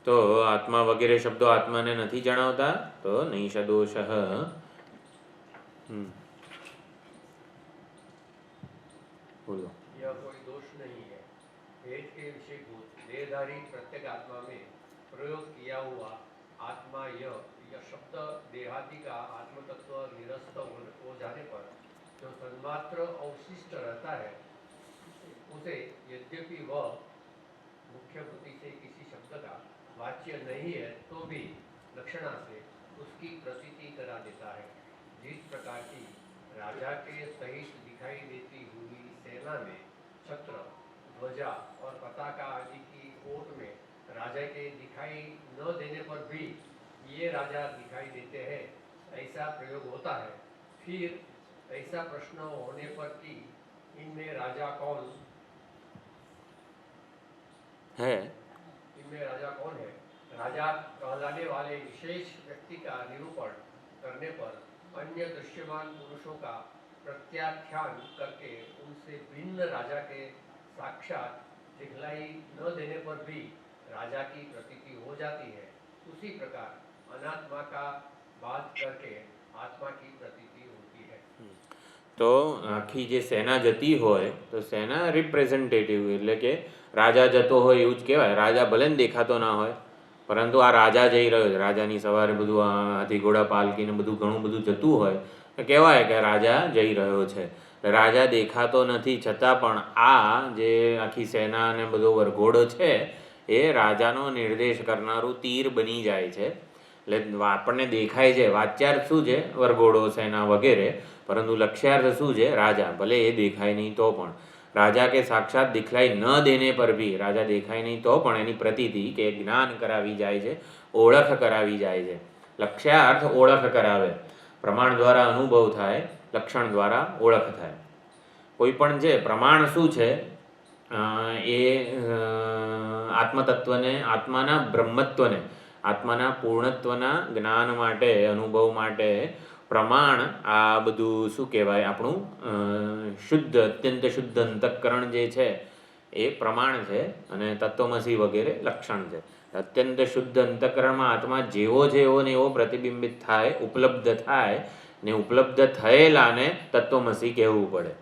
તો આત્મા વગેરે શબ્દો આત્માને નથી જણાવતા. તો નૈષદોષ. बोलो. यह कोई दोष नहीं है. भेद के विषयभूत देहधारी प्रत्येक आत्मा में प्रयोग किया हुआ आत्मा यह शब्द देहादि का आत्म तत्व निरस्त हो जाने पर जो सन्मात्र अवशिष्ट रहता है उसे यद्यपि वह मुख्य वृत्ति से किसी शब्द का वाच्य नहीं है तो भी लक्षणा से उसकी प्रतीति करा देता है. जिस प्रकार की राजा के सहित दिखाई देती हुई सेना में छत्र, ध्वजा और पताका आदि की ओट में राजा के दिखाई न देने पर भी ये राजा दिखाई देते हैं, ऐसा प्रयोग होता है. फिर ऐसा प्रश्न होने पर कि इनमें राजा कौन है, राजा कहलाने वाले विशेष व्यक्ति का निरूपण करने पर अन्य दृश्यमान पुरुषों का प्रत्याख्यान करके उनसे भिन्न राजा के साक्षात दिखलाई न देने पर भी राजा की प्रतीति हो जाती है. उसी प्रकार अनात्मा का बात करके आत्मा की प्रतीति होती है. તો આખી જે સેના જતી હોય તો સેના રિપ્રેઝેન્ટેટિવ એટલે કે રાજા જતો હોય એવું જ કહેવાય. રાજા ભલે ને દેખાતો ના હોય પરંતુ આ રાજા જઈ રહ્યો છે, રાજાની સવારે બધું હાથી ઘોડા પાલકીને બધું ઘણું બધું જતું હોય તો કહેવાય કે રાજા જઈ રહ્યો છે. રાજા દેખાતો નથી છતાં પણ આ જે આખી સેના અને બધો વરઘોડો છે એ રાજાનો નિર્દેશ કરનારું તીર બની જાય છે. એટલે આપણને દેખાય છે વાચ્યાર્થ શું છે વરઘોડો સેના વગેરે, પરંતુ લક્ષ્યાર્થ શું છે રાજા. ભલે એ દેખાય નહીં તો પણ राजा के साक्षात दिखलाई न देने पर भी राजा देखाय नहीं तो पण एनी प्रतीति के ज्ञान करावी जाय छे, ओळख करावी जाय छे. लक्ष्यार्थ ओळख करावे, प्रमाण द्वारा अनुभव थाय, लक्षण द्वारा ओळख थाय. कोईपण जे प्रमाण शुं छे ए आत्मतत्वने, आत्माना ब्रह्मत्वने, आत्माना पूर्णत्वना ज्ञान माटे, अनुभव माटे प्रमाण आ बधुं शुं कहेवाय आपणुं शुद्ध अत्यंत शुद्ध अंतःकरण जे छे ए प्रमाण छे अने तत्वमसि वगैरे लक्षण छे. अत्यंत शुद्ध अंतःकरणमां आत्मा जेवो छे एवो ने एवो प्रतिबिंबित थाय, उपलब्ध थाय ने उपलब्ध थयेलाने तत्वमसि कहेवुं पड़े.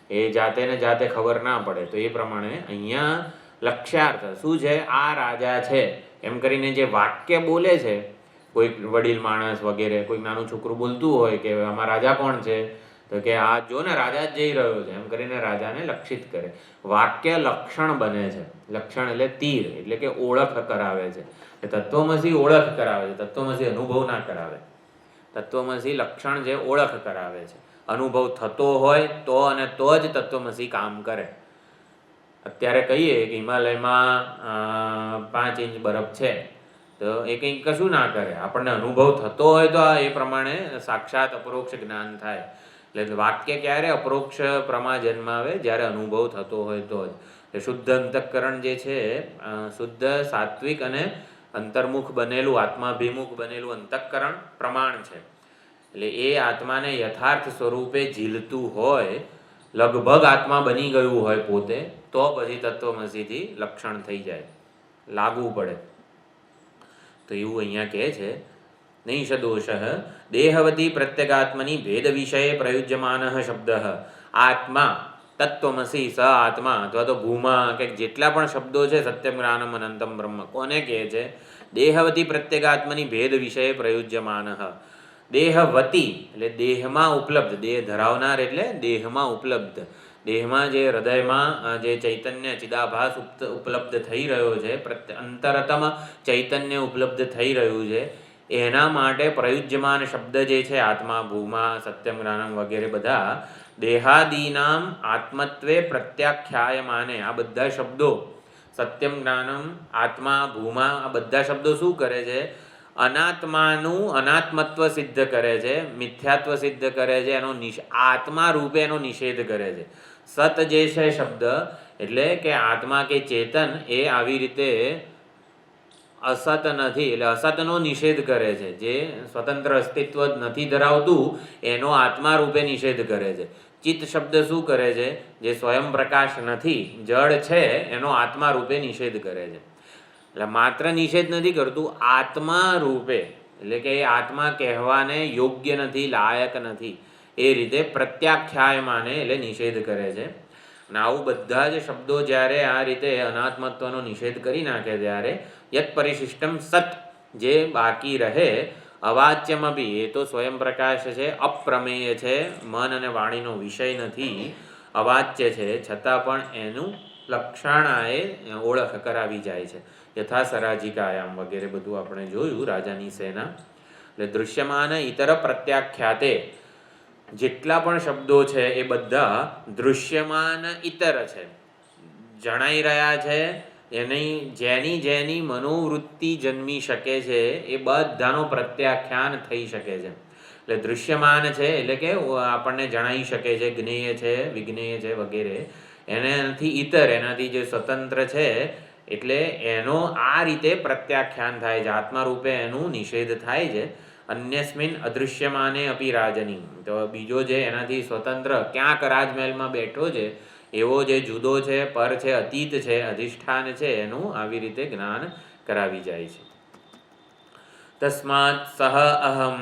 ए जाते ने जाते खबर ना पड़े. तो ए प्रमाणे अहींया लक्ष्यार्थ शुं छे आ राजा छे एम करीने जे वाक्य बोले छे कोई वडील माणस वगैरे, कोई नाનું છોકરું બોલતું હોય કે આમાં રાજા કોણ છે તો કે આ જો ને રાજા જ જઈ રહ્યો છે એમ કરીને રાજાને લક્ષિત કરે. વાક્ય લક્ષણ બને છે. લક્ષણ એટલે તીર, એટલે કે ઓળખ કરાવે છે. તત્વમસી ઓળખ કરાવે છે, તત્વમસી અનુભવ ના કરાવે. તત્વમસી લક્ષણ જે ઓળખ કરાવે છે. અનુભવ થતો હોય તો અને તો જ તત્વમસી કામ કરે. અત્યારે કહીએ કે હિમાલયમાં 5 ઇંચ બરફ છે તો એ કંઈ કશું ના કરે, આપણને અનુભવ થતો હોય તો એ પ્રમાણે સાક્ષાત અપરોક્ષ જ્ઞાન થાય. એટલે વાક્ય ક્યારે અપરોક્ષ પ્રમા જન્માવે જ્યારે અનુભવ થતો હોય તો જ. શુદ્ધ અંતઃકરણ જે છે શુદ્ધ સાત્વિક અને અંતર્મુખ બનેલું, આત્માભિમુખ બનેલું અંતઃકરણ પ્રમાણ છે. એટલે એ આત્માને યથાર્થ સ્વરૂપે ઝીલતું હોય, લગભગ આત્મા બની ગયું હોય પોતે, તો પછી તત્વમસીથી લક્ષણ થઈ જાય, લાગવું પડે. तो એવું અહીંયા કહે છે નૈષદોષઃ દેહવતી પ્રત્યેગાત્મની ભેદ વિષये પ્રયુજ્યમાનઃ શબ્દઃ આત્મા તત્વમસી સ આત્મા અથવા તો ભૂમા કે જેટલા પણ શબ્દો છે સત્યમ જ્ઞાનમ અનંતમ બ્રહ્મ કોને કહે છે? દેહવતી પ્રત્યેગાત્મની ભેદ વિષये પ્રયુજ્યમાનઃ. દેહવતી એટલે દેહમાં ઉપલબ્ધ, દેહ ધરાવનાર એટલે દેહમાં ઉપલબ્ધ. દેહમાં જે હૃદયમાં જે ચૈતન્ય ચિદાભાસ ઉપલબ્ધ થઈ રહ્યો છે, અંતરતમ ચૈતન્ય ઉપલબ્ધ થઈ રહ્યું છે, એના માટે પ્રયુજ્યમાન શબ્દ જે છે આત્મા, ભૂમા, સત્યમ જ્ઞાનમ વગેરે બધા દેહાદીનામ આત્મત્વે પ્રત્યાખ્યાયમાને આ બધા શબ્દો સત્યમ જ્ઞાનમ, આત્મા, ભૂમા આ બધા શબ્દો શું કરે છે? અનાત્માનું અનાત્મત્વ સિદ્ધ કરે છે, મિથ્યાત્વ સિદ્ધ કરે છે, એનો આત્મા રૂપે એનો નિષેધ કરે છે. સત જે છે શબ્દ એટલે કે આત્મા કે ચેતન એ આવી રીતે અસત નથી, એટલે અસતનો નિષેધ કરે છે. જે સ્વતંત્ર અસ્તિત્વ જ નથી ધરાવતું એનો આત્મા રૂપે નિષેધ કરે છે. ચિત્ત શબ્દ શું કરે છે? જે સ્વયં પ્રકાશ નથી, જળ છે, એનો આત્મા રૂપે નિષેધ કરે છે. એટલે માત્ર નિષેધ નથી કરતું, આત્મા રૂપે, એટલે કે એ આત્મા કહેવાને યોગ્ય નથી, લાયક નથી, એ રીતે પ્રત્યાખ્યાયમાને એટલે નિષેધ કરે છે. અને આવું બધા જ શબ્દો જ્યારે આ રીતે અનાત્મત્વનો નિષેધ કરી નાખે ત્યારે યત પરિશિષ્ટમ સત, જે બાકી રહે અવાચ્યમપી, એ તો સ્વયં પ્રકાશ છે, અપ્રમેય છે, મન અને વાણીનો વિષય નથી, અવાચ્ય છે, છતાં પણ એનું લક્ષણાએ ઓળખ કરાવી જાય છે. યથા સરાજિકાયામ વગેરે બધું આપણે જોયું રાજાની સેના. એટલે દૃશ્યમાન ઇતર પ્રત્યાખ્યાતે જેટલા પણ શબ્દો છે એ બધા દૃશ્યમાન ઇતર છે, જણાઈ રહ્યા છે. જેની જેની મનોવૃત્તિ જન્મી શકે છે એ બધાનો પ્રત્યાખ્યાન થઈ શકે છે. એટલે દૃશ્યમાન છે એટલે કે આપણને જણાઈ શકે છે, જ્ઞેય છે, વિજ્ઞેય છે વગેરે. એનાથી ઇતર, એનાથી જે સ્વતંત્ર છે, એટલે એનો આ રીતે પ્રત્યાખ્યાન થાય છે, આત્મા રૂપે એનું નિષેધ થાય છે. અન્યસ્મિન અદૃશ્યમાને અપી રાજની, તો બીજો જે એનાથી સ્વતંત્ર ક્યાંક રાજમહેલમાં બેઠો છે એવો જે જુદો છે, પર છે, અતીત છે, અધિષ્ઠાન છે, એનું આવી રીતે જ્ઞાન કરાવી જાય છે. તસ્માત સહ અહમ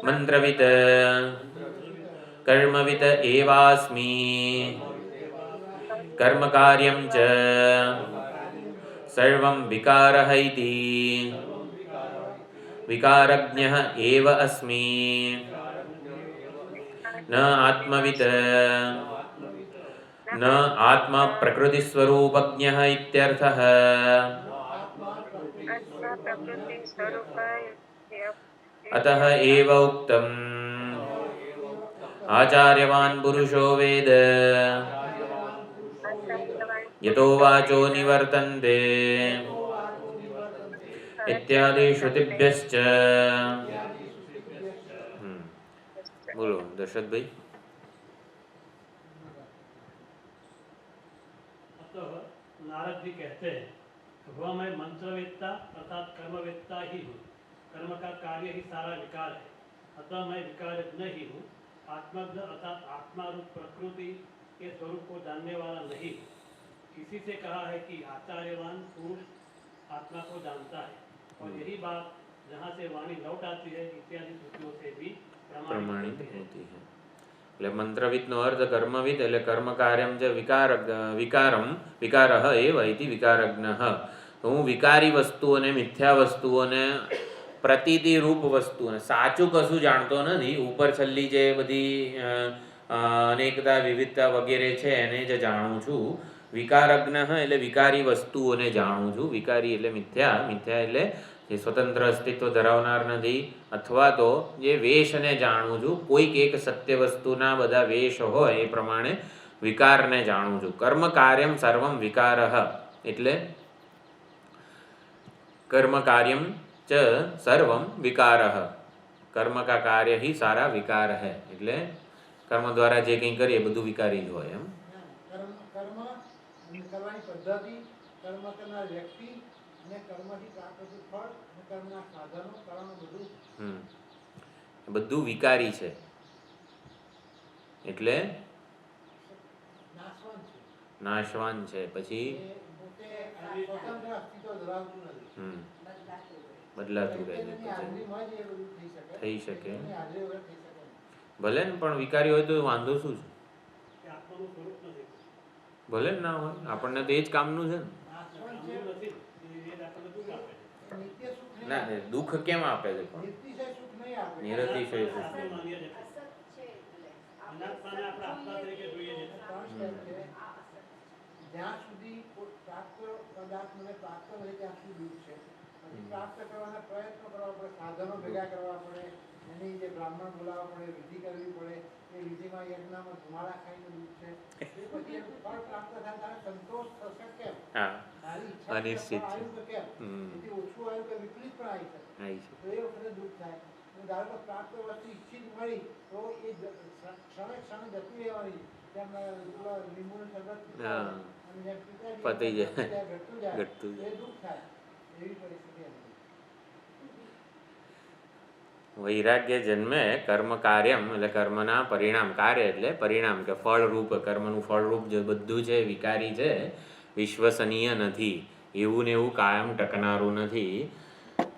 મંત્રવિત કર્મવિત એવાસ્મિ કર્મ કાર્યમ ચ સર્વં વિકારઃ ઇતિ વિકારજ્ઞઃ એવ અસ્મિ ન આત્મવિત ન આત્મા પ્રકૃતિ સ્વરૂપજ્ઞઃ ઇત્યર્થઃ. અતઃ એવ ઉક્તમ આચાર્યવાન પુરુષો વેદ યતો વાચો નિવર્તન્તે ઇત્યાદિ શ્રુતિભ્યશ્ચ. બોલો દશરથભાઈ. नारद जी कहते हैं वह मैं मंत्रवेत्ता अर्थात कर्मवेत्ता ही हूँ, कर्म का कार्य ही सारा विकार है, अतः मैं विकारज्ञ ही हूँ, आत्मज्ञ अर्थात आत्मा रूप प्रकृति के स्वरूप को जानने वाला नहीं हूँ. इसी से कहा है कि आचार्यवान पुरुष आत्मा को जानता है, और यही बात जहाँ से वाणी लौट आती है इत्यादि श्रुतियों से भी प्रमाणित होती है. એટલે મંત્રવિદનો અર્થ કર્મવિદ, એટલે કર્મ કાર્યમ છે વિકારઃ એવ ઇતિ વિકારજ્ઞઃ. હું વિકારી વસ્તુઓને, મિથ્યા વસ્તુઓને, પ્રતીતિ રૂપ વસ્તુઓને, સાચું કશું જાણતો નથી. ઉપર છલ્લી જે બધી અનેકતા, વિવિધતા વગેરે છે એને જ જાણું છું. વિકારજ્ઞ એટલે વિકારી વસ્તુઓને જાણું છું. વિકારી એટલે મિથ્યા, મિથ્યા એટલે જે સ્વતંત્ર અસ્તિત્વ ધરાવનાર નથી, અથવા તો જે વેશને જાણું છું. કોઈક એક સત્ય વસ્તુના બધા વેશ હોય એ પ્રમાણે વિકારને જાણું છું. કર્મ કાર્યમ સર્વમ વિકારઃ, એટલે કર્મ કાર્યમ ચ સર્વમ વિકારઃ, કર્મ કા કાર્ય ही સારા વિકાર है, એટલે કર્મ દ્વારા જે કંઈ કરીએ બધું વિકારી જ હોય. એમ કર્મ કરવાની પદ્ધતિ, કર્મ કરનાર વ્યક્તિ અને કર્મથી પ્રાપ્ત થતું ફળ અને કર્મના સાધનો, કારણ બધું વિકારી છે, એટલે નાશવાન છે. પછી બદલાતું રહે છે, થઈ શકે ભલે ને, પણ વિકારી હોય તો વાંધો શું છે? ભલે ને ના હોય, આપણને તો એ જ કામનું છે ને. ના દુઃખ કેમ આપે છે? પણ નિરતિશય સુખ. જ્યાં સુધી પ્રાપ્ત પદાર્થ મને પ્રાપ્ત હોય ત્યાં સુધી દુઃખ છે. પછી પ્રાપ્ત કરવાના પ્રયત્નો કરવા પડે, સાધનો ભેગા કરવા પડે, એની જે બ્રાહ્મણ બોલાવવા પડે, વિધિ કરવી પડે, એ વિધિમાં યજ્ઞમાં ધુમાડા ખાઈને દુઃખ છે. એ પછી ફળ પ્રાપ્ત થાય ત્યારે સંતોષ થશે કેમ? અનિશ્ચિત છે. એથી ઓછું આવ્યું કે વિપરીત પણ આવી શકે, તો એ વખતે દુઃખ થાય. ધારો કે પ્રાપ્ત વસ્તુ ઈચ્છિત મળી તો એ ક્ષણે ક્ષણે જતી રહેવાની, જેમ પેલો લીંબુનું શરબત પીતા હા. હોય અને જેમ પીતા જઈએ પતી જાય. ઘટતું જાય ઘટતું જાય. એ દુઃખ થાય એવી પરિસ્થિતિ હતી. વૈરાગ્ય જન્મે કર્મ કાર્યમ એટલે કર્મના પરિણામ, કાર્ય એટલે પરિણામ કે ફળરૂપ, કર્મનું ફળરૂપ જે બધું છે વિકારી છે, વિશ્વસનીય નથી. એવું ને એવું કાયમ ટકનારું નથી,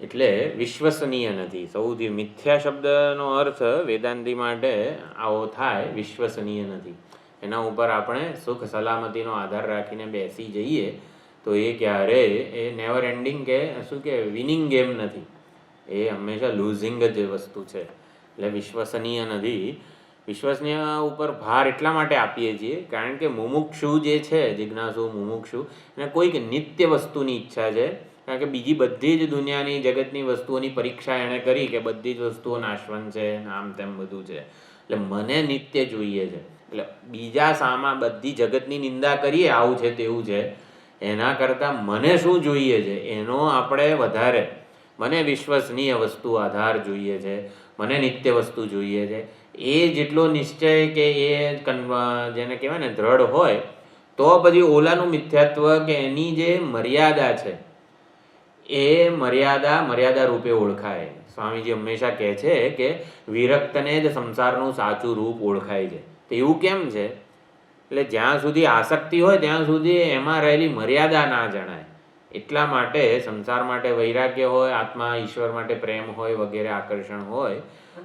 એટલે વિશ્વસનીય નથી. સૌથી મિથ્યા શબ્દનો અર્થ વેદાંતિ માટે આવો થાય, વિશ્વસનીય નથી. એના ઉપર આપણે સુખ સલામતીનો આધાર રાખીને બેસી જઈએ તો એ ક્યારે એ નેવર એન્ડિંગ કે શું કે વિનિંગ ગેમ નથી, એ હંમેશા લૂઝિંગ જ વસ્તુ છે. એટલે વિશ્વસનીય નથી. વિશ્વસનીય ઉપર ભાર એટલા માટે આપીએ છીએ કારણ કે મુમુક્ષુ જે છે, જિજ્ઞાસુ મુમુક્ષુ, એને કોઈક નિત્ય વસ્તુની ઈચ્છા છે. કારણ કે બીજી બધી જ દુનિયાની જગતની વસ્તુઓની પરીક્ષા એણે કરી કે બધી જ વસ્તુઓ નાશવંત છે, આમ તેમ બધું છે, એટલે મને નિત્ય જોઈએ છે. એટલે બીજા સામા બધી જગતની નિંદા કરીએ આવું છે તેવું છે, એના કરતાં મને શું જોઈએ છે એનો આપણે વધારે, મને વિશ્વસનીય વસ્તુ આધાર જોઈએ છે, મને નિત્ય વસ્તુ જોઈએ છે, એ જેટલો નિશ્ચય કે એ જેને કહેવાય ને દ્રઢ હોય તો પછી ઓલાનું મિથ્યાત્વ કે એની જે મર્યાદા છે એ મર્યાદા રૂપે ઓળખાય. સ્વામીજી હંમેશા કહે છે કે વિરક્તને જ સંસારનું સાચું રૂપ ઓળખાય છે. તો એવું કેમ છે? એટલે જ્યાં સુધી આસક્તિ હોય ત્યાં સુધી એમાં રહેલી મર્યાદા ના જણાય. એટલા માટે સંસાર માટે વૈરાગ્ય હોય, આત્મા ઈશ્વર માટે પ્રેમ હોય, વગેરે આકર્ષણ હોય,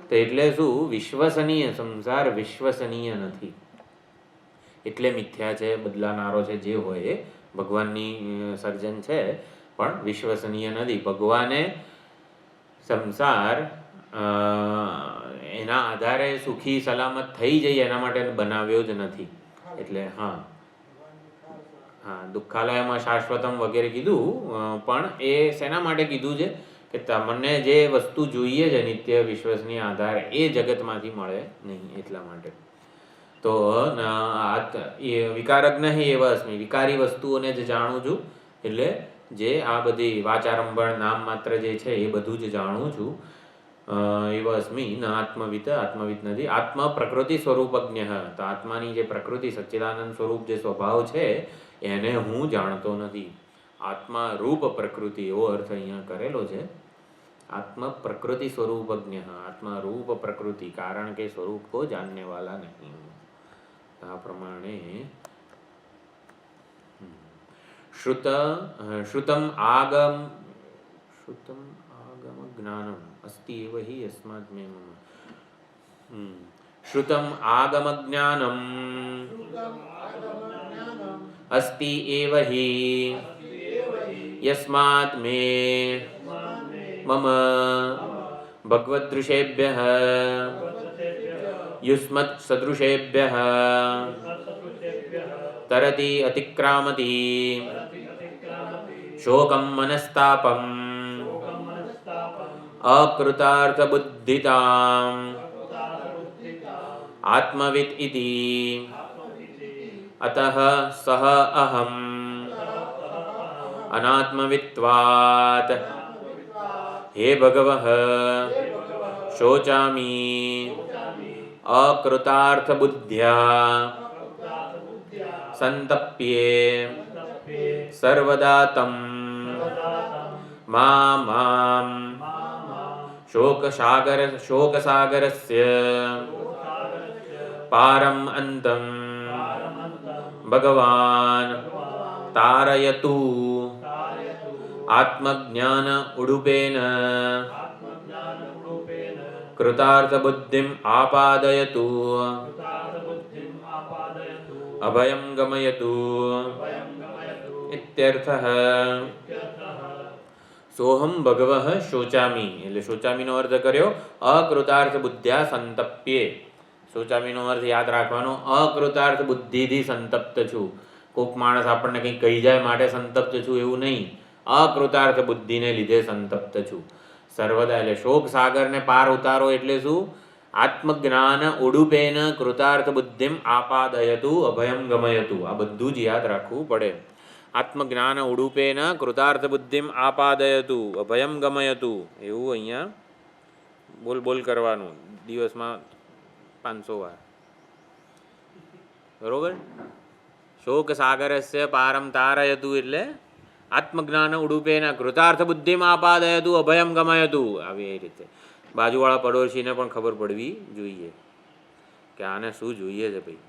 તો એટલે શું વિશ્વસનીય, સંસાર વિશ્વસનીય નથી, એટલે મિથ્યા છે, બદલાનારો છે, જે હોય એ ભગવાનની સર્જન છે પણ વિશ્વસનીય નથી. ભગવાને સંસાર એના આધારે સુખી સલામત થઈ જાય એના માટે બનાવ્યો જ નથી. એટલે હા દુઃખાલયમાં શાશ્વતમ વગેરે કીધું, પણ એ શેના માટે કીધું છે કે તમને જે વસ્તુ જોઈએ છે નિત્ય વિશ્વસનીય આધાર એ જગતમાંથી મળે નહીં, એટલા માટે. તો વિકારક નહીં એવા અસ્મિ, વિકારી વસ્તુઓને જ જાણું છું, એટલે જે આ બધી વાચારંભણ નામ માત્ર જે છે એ બધું જ જાણું છું. એવા અસ્મિ ન આત્મવિત, આત્મવિત નથી. આત્મ પ્રકૃતિ સ્વરૂપજ્ઞ, તો આત્માની જે પ્રકૃતિ સચ્ચિદાનંદ સ્વરૂપ જે સ્વભાવ છે એને હું જાણતો નથી. આત્મા રૂપ પ્રકૃતિ એવો અર્થ અહીંયા કરેલો છે. આત્મ પ્રકૃતિ સ્વરૂપજ્ઞ, આત્મા રૂપ પ્રકૃતિ, કારણ કે સ્વરૂપ કો જાણને વાલા નહીં. આ પ્રમાણે શ્રુતમ આગમ જ્ઞાનમ અસ્તિ એવ હિ યસ્માદ મે મમ. શ્રુતમ આગમ જ્ઞાનમ અસ્તિ એવ હિ યસ્માદ મે મમ ભગવદૃશેભ્યઃ યુષ્મત સદૃશેભ્યઃ તરતિ અતિક્રામતિ શોકમ મનસ્તાપમ અકૃતાર્થ બુદ્ધિતામ આત્મવિદ ઇતિ અતઃ સહ અહમ અનાત્મવિત્વાત હે ભગવઃ શોચામી અકૃતાર્થ બુદ્ધ્યા સંતપ્યે સર્વદા તમ મામ શોકસાગરસ્ય પારમ અંતમ ભગવાન તારયતુ આત્મજ્ઞાન ઉડુપેન કૃતાર્થ બુદ્ધિમ આપાદયતુ અભયમ ગમયતુ ઇત્યર્થઃ. સોહમ ભગવઃ શોચામી, એટલે શોચામીનો અર્થ કર્યો અકૃતાર્થ બુદ્ધ્યા સંતપ્યે. શોચામીનો અર્થ યાદ રાખવાનો, અકૃતાર્થ બુદ્ધિથી સંતપ્ત છું. કોઈક માણસ આપણને કંઈક કહી જાય માટે સંતપ્ત છું એવું નહીં, અકૃતાર્થ બુદ્ધિને લીધે સંતપ્ત છું. સર્વદા એટલે શોક સાગરને પાર ઉતારો એટલે શું? આત્મજ્ઞાન ઉડુપેન કૃતાર્થ બુદ્ધિમ આપાદયતુ અભયમ ગમયતુ. આ બધું જ યાદ રાખવું પડે. આત્મજ્ઞાન ઉડુપેન કૃતાર્થ બુદ્ધિમ આપાદયતુ અભયમ ગમયતુ, એવું અહીંયા બોલ કરવાનું દિવસમાં 500 વાર. બરોબર. શોક સાગરસ્ય પારમ તારયતું એટલે આત્મજ્ઞાન ઉડુપેના કૃતાર્થ બુદ્ધિમાં આપાદયતું અભયમ ગમયતું. આવી એ રીતે બાજુવાળા પડોશીને પણ ખબર પડવી જોઈએ કે આને શું જોઈએ છે ભાઈ.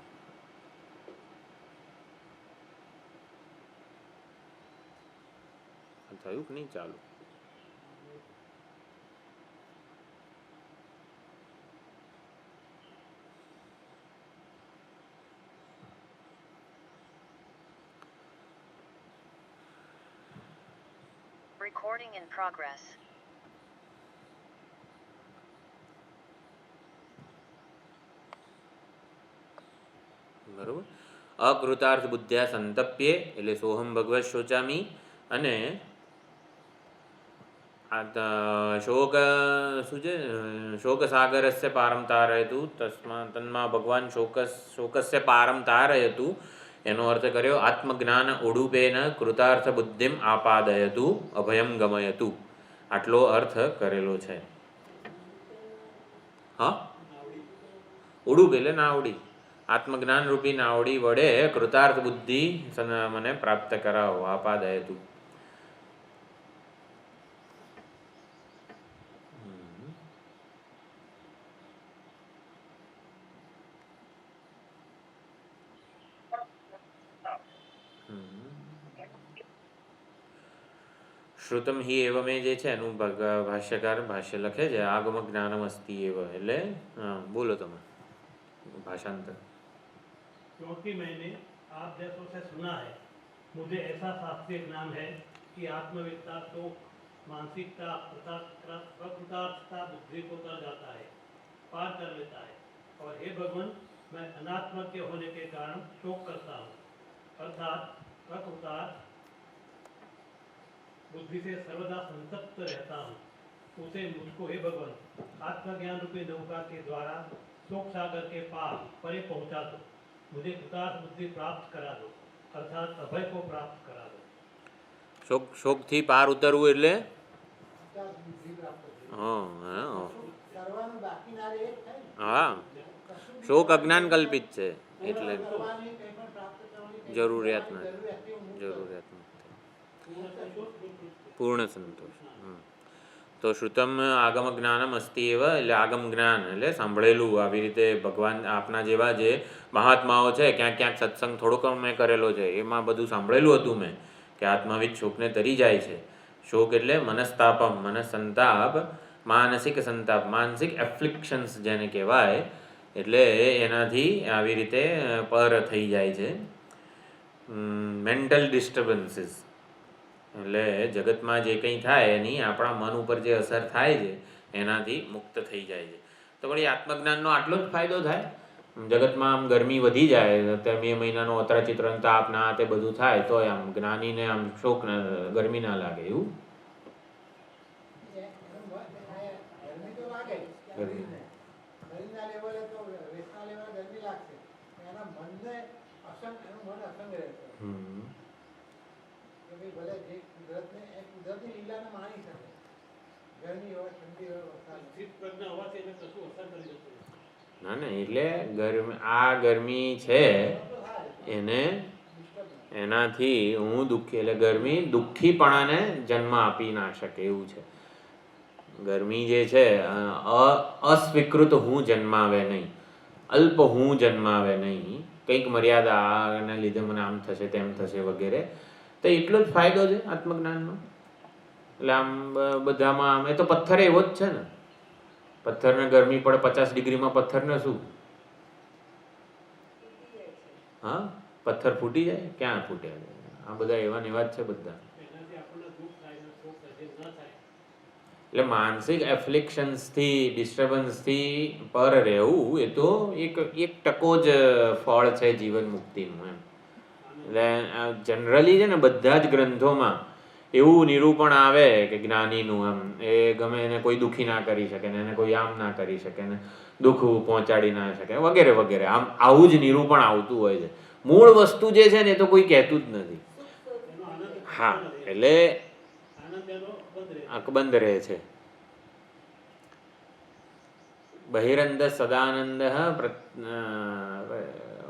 થયું કે નહીં? ચાલુ. Recording in progress. બરોબર. અકૃતાર્થ બુદ્ધ્યા સંતપ્યે એટલે સોહમ ભગવત શોચામી. અને શોક શું છે? શોક સાગરસ્ય પારમ તારયતું તન્મા ભગવાન શોકસ્ય પારમ તારયતું. એનો અર્થ કર્યો આત્મજ્ઞાન ઉડુપેન કૃતાર્થ બુદ્ધિમ આપાદયતું અભયમ ગમયતું. આટલો અર્થ કરેલો છે. હા, ઉડુપ એટલે નાવડી. આત્મજ્ઞાન રૂપી નાવડી વડે કૃતાર્થ બુદ્ધિ મને પ્રાપ્ત કરાવો. આપાદયતું. શ્રુતમ હિ એવમે જે છે એનું ભાષ્યકાર ભાષ્ય લખે છે આગમ જ્ઞાનમ અસ્તિ એવ. એટલે બોલો તમે भाषांतर. क्योंकि मैंने आप जैसों से सुना है, मुझे ऐसा शास्त्रीय ज्ञान है कि आत्मविद्ता तो मानसिकता प्रकृतार्थता बुद्धि को कर जाता है, पार कर लेता है। और हे भगवान, मैं अनात्मज्ञ होने के कारण शोक करता हूँ, अर्थात प्रकृतार्थ बुद्धि से सर्वदा संतप्त रहता हूँ। उसे मुझको हे भगवान आत्मज्ञान रूपी नौका के द्वारा शोक सागर के पार परे पहुंचा दो। मुझे कृतार्थ बुद्धि प्राप्त करा दो, अर्थात अभय को प्राप्त करा दो। शोक થી પાર ઉતરવું એટલે બુદ્ધિ પ્રાપ્ત થઈ. હા કરવાનું બાકી ના રહે જ થાય ને. હા. શોક અજ્ઞાન કલ્પિત છે એટલે કરવાની કંઈ પણ પ્રાપ્ત કરવાની કંઈ જરૂરિયાત કરવાની નથી. જરૂરિયાતથી હું મુક્ત જરૂરિયાત નથી. પૂર્ણ સંતોષ. તો શ્રુતમ આગમ જ્ઞાનમ અસ્તિ એવ એટલે આગમ જ્ઞાન એટલે સાંભળેલું. આવી રીતે ભગવાન આપના જેવા જે મહાત્માઓ છે, ક્યાંક ક્યાંક સત્સંગ થોડોક મેં કરેલો છે, એમાં બધું સાંભળેલું હતું મેં કે આત્માવિદ શોકને તરી જાય છે. શોક એટલે મનસ્તાપમ, મનસંતાપ, માનસિક સંતાપ, માનસિક એફ્લિક્શન્સ જેને કહેવાય. એટલે એનાથી આવી રીતે પર થઈ જાય છે. મેન્ટલ ડિસ્ટર્બન્સીસ એટલે જગતમાં જે કંઈ થાય એની આપણા મન ઉપર જે અસર થાય છે એનાથી મુક્ત થઈ જાય છે. તો વળી આત્મજ્ઞાનનો આટલો જ ફાયદો થાય. જગતમાં આમ ગરમી વધી જાય, અત્યારે મે મહિનાનો અતરાચિત્રન તાપ ના તે બધું થાય તો આમ જ્ઞાનીને આમ શોક ગરમી ના લાગે એવું. ગરમી તો લાગે જ. શરીરના લેવલે તો વેસના લેવલે ગરમી લાગશે. એના મનને એનું મન અસંગ રહેશે કે ભાઈ ભલે જે કુદરતને એ કુદરતની લીલાને માણી શકે. ગરમી હોય, ઠંડી હોય, વરસાદ સ્થિત પ્રજ્ઞા હોવાથી એને કશું અસર કરી શકતું નથી. ના ને એટલે આ ગરમી છે એને એનાથી હું દુઃખી એટલે ગરમી દુઃખીપણાને જન્મ આપી ના શકે એવું છે. ગરમી જે છે અસ્વીકૃત હું જન્માવે નહીં, અલ્પ હું જન્માવે નહીં. કંઈક મર્યાદાને લીધે મને આમ થશે તેમ થશે વગેરે. તો એટલો જ ફાયદો છે આત્મજ્ઞાનનો. એટલે આમ બધામાં આમ એ તો પથ્થર એવો જ છે ને. પથ્થરને ગરમી પડે 50 ડિગ્રીમાં પથ્થરને શું? હા, પથ્થર ફૂટી જાય? ક્યાં ફૂટ્યા જાય? આ બધા એવા ને એવા જ છે બધા. એનાથી આપણને દુઃખ થાય ને શોક સહજ ન થાય. એટલે માનસિક એફ્લિક્શન્સથી ડિસ્ટર્બન્સથી પર રહેવું એ તો એક ટકો જ ફળ છે જીવન મુક્તિનું એમ. એટલે જનરલી છે ને બધા જ ગ્રંથોમાં એવું નિરૂપણ આવે કે જ્ઞાનીનું એમ એ ગમે એને કોઈ દુઃખી ના કરી શકે ને એને કોઈ આમ ના કરી શકે ને દુઃખ પહોંચાડી ના શકે વગેરે વગેરે. આમ આવું જ નિરૂપણ આવતું હોય છે. મૂળ વસ્તુ જે છે ને એ તો કોઈ કહેતું જ નથી. હા, એટલે આનંદ એનો બંધ રહે. અકબંધ રહે છે. બહિરંદ સદાનંદ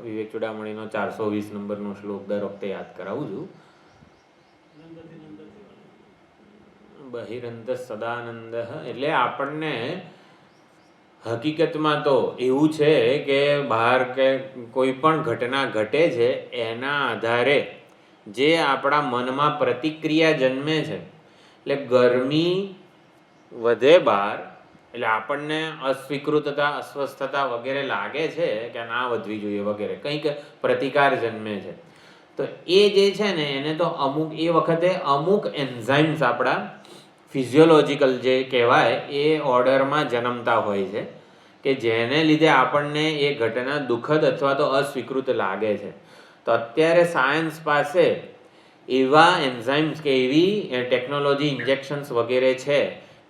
વિવેક ચૂડામણીનો 420 નંબરનો શ્લોક દર વખતે યાદ કરાવું છું. બહિરંત સદાનંદ, એટલે આપણને હકીકતમાં તો એવું છે કે બહાર કે કોઈ પણ ઘટના ઘટે છે એના આધારે જે આપણા મનમાં પ્રતિક્રિયા જન્મે છે, એટલે ગરમી વધે બહાર એટલે આપણને અસ્વીકૃતતા, અસ્વસ્થતા વગેરે લાગે છે કે ના વધવી જોઈએ વગેરે કંઈક પ્રતિકાર જન્મે છે. તો એ જે છે ને એને તો અમુક એ વખતે અમુક એન્ઝાઇમ્સ આપણા ફિઝિયોલોજિકલ જે કહેવાય એ ઓર્ડરમાં જન્મતા હોય છે કે જેને લીધે આપણને એ ઘટના દુઃખદ અથવા તો અસ્વીકૃત લાગે છે. તો અત્યારે સાયન્સ પાસે એવા એન્ઝાઇમ્સ કે એવી ટેકનોલોજી, ઇન્જેક્શન્સ વગેરે છે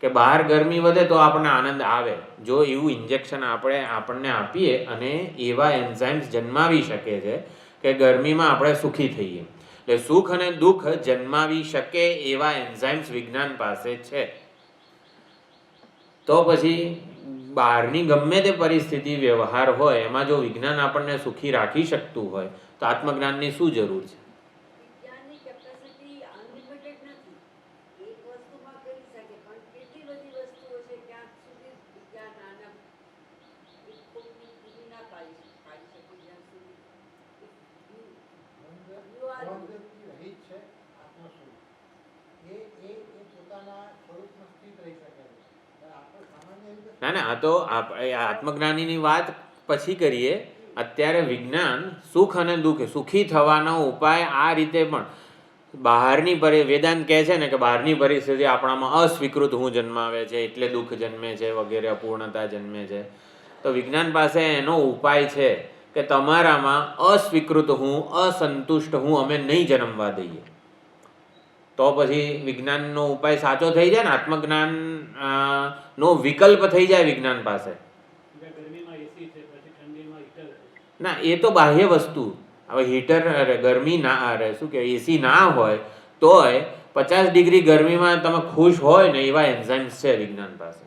કે બહાર ગરમી વધે તો આપણને આનંદ આવે જો એવું ઇન્જેક્શન આપણને આપીએ અને એવા એન્ઝાઇમ્સ જન્માવી શકે છે કે ગરમીમાં આપણે સુખી થઈએ. એટલે સુખ અને દુઃખ જન્માવી શકે એવા એન્ઝાઇમ્સ વિજ્ઞાન પાસે છે. તો પછી બહારની ગમે તે પરિસ્થિતિ, વ્યવહાર હોય એમાં જો વિજ્ઞાન આપણને સુખી રાખી શકતું હોય તો આત્મજ્ઞાનની શું જરૂર છે? વિજ્ઞાનની કેપેસિટી અનલિમિટેડ નથી. એક વસ્તુમાં કરી શકે પણ કેટલી બધી વસ્તુઓ છે ક્યાંક સુધી વિજ્ઞાન આના એક કોકની પૂરી ના પાડી શકે જ્યાં સુધી દ્વંદ્વથી રહિત છે આત્મ સ્વરૂપ. એ પોતાના સ્વરૂપમાં સ્થિત રહી શકે છે. આપણે સામાન્ય રીતે ના, આ તો આત્મજ્ઞાનીની વાત પછી કરીએ. અત્યારે વિજ્ઞાન સુખ અને દુઃખ, સુખી થવાનો ઉપાય આ રીતે પણ બહારની વેદાંત કહે છે ને કે બહારની પરિસ્થિતિ આપણામાં અસ્વીકૃત હું જન્માવે છે એટલે દુઃખ જન્મે છે વગેરે, અપૂર્ણતા જન્મે છે. તો વિજ્ઞાન પાસે એનો ઉપાય છે કે તમારામાં અસ્વીકૃત હું, અસંતુષ્ટ હું અમે નહીં જન્મવા દઈએ. તો પછી વિજ્ઞાનનો ઉપાય સાચો થઈ જાય ને, આત્મજ્ઞાન નો વિકલ્પ થઈ જાય વિજ્ઞાન પાસે. ના, એ તો બાહ્ય વસ્તુ. હવે હીટર, ગરમી ના, શું કહેવાય, એસી ના હોય તોય 50 ડિગ્રી ગરમીમાં તમે ખુશ હોય ને એવા એન્ઝાઇમ્સ છે વિજ્ઞાન પાસે.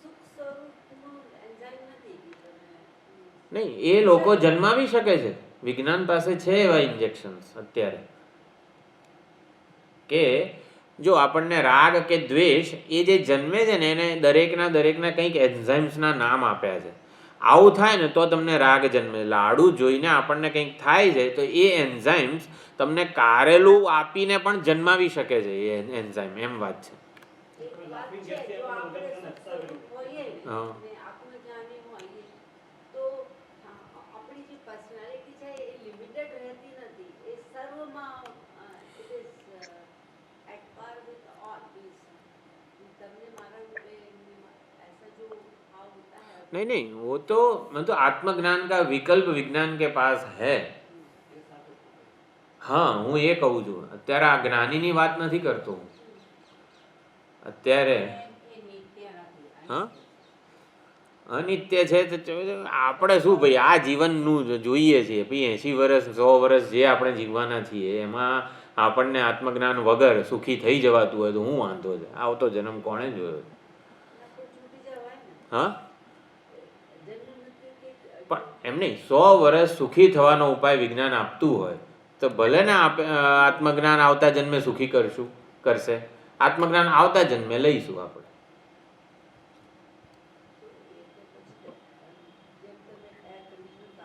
સુખ સ્વરૂપનું એન્ઝાઇમ નથી. નહીં, એ લોકો જન્માવી શકે છે. વિજ્ઞાન પાસે છે એવા ઇન્જેક્શન્સ અત્યારે કે જો આપણને રાગ કે દ્વેષ એ જે જન્મે છે ને એને દરેકના કંઈક એન્ઝાઇમ્સના નામ આપ્યા છે. આવું થાય ને તો તમને રાગ જન્મે. લાડુ જોઈને આપણને કંઈક થાય છે તો એ એન્ઝાઇમ્સ તમને કારેલું આપીને પણ જન્માવી શકે છે એ એન્ઝાઇમ. એમ વાત છે. એક વાત છે, જો આપણે સુખ સ્વરૂપ હોઈએ ને હા. અને આત્મજ્ઞાની હોઈએ તો આપણી જે પર્સનાલિટી છે એ લિમિટેડ રહેતી નથી. એ સર્વમાં ઇટ ઇઝ એટ પાર વિથ ઓલ. તમને મારા ऐसा जो भाव होता है नहीं, वो तो मतलब आत्मज्ञान का विकल्प विज्ञान के पास है. હા, હું એ કહું છું. અત્યારે આ જ્ઞાનીની વાત નથી કરતો હું. અત્યારે હા, અનિત્ય છે તો આપણે શું ભાઈ આ જીવનનું જોઈએ છીએ. ભાઈ 80 વર્ષ 100 વર્ષ જે આપણે જીવવાના છીએ એમાં આપણને આત્મજ્ઞાન વગર સુખી થઈ જવાતું હોય તો હું વાંધો છે? આવતો જન્મ કોણે જોયો? હા, પણ એમ નહીં, 100 વર્ષ સુખી થવાનો ઉપાય વિજ્ઞાન આપતું હોય તો ભલે ને આત્મજ્ઞાન આવતા જન્મે સુખી કરશે. આત્મજ્ઞાન આવતા જન્મે લઈશું આપણે.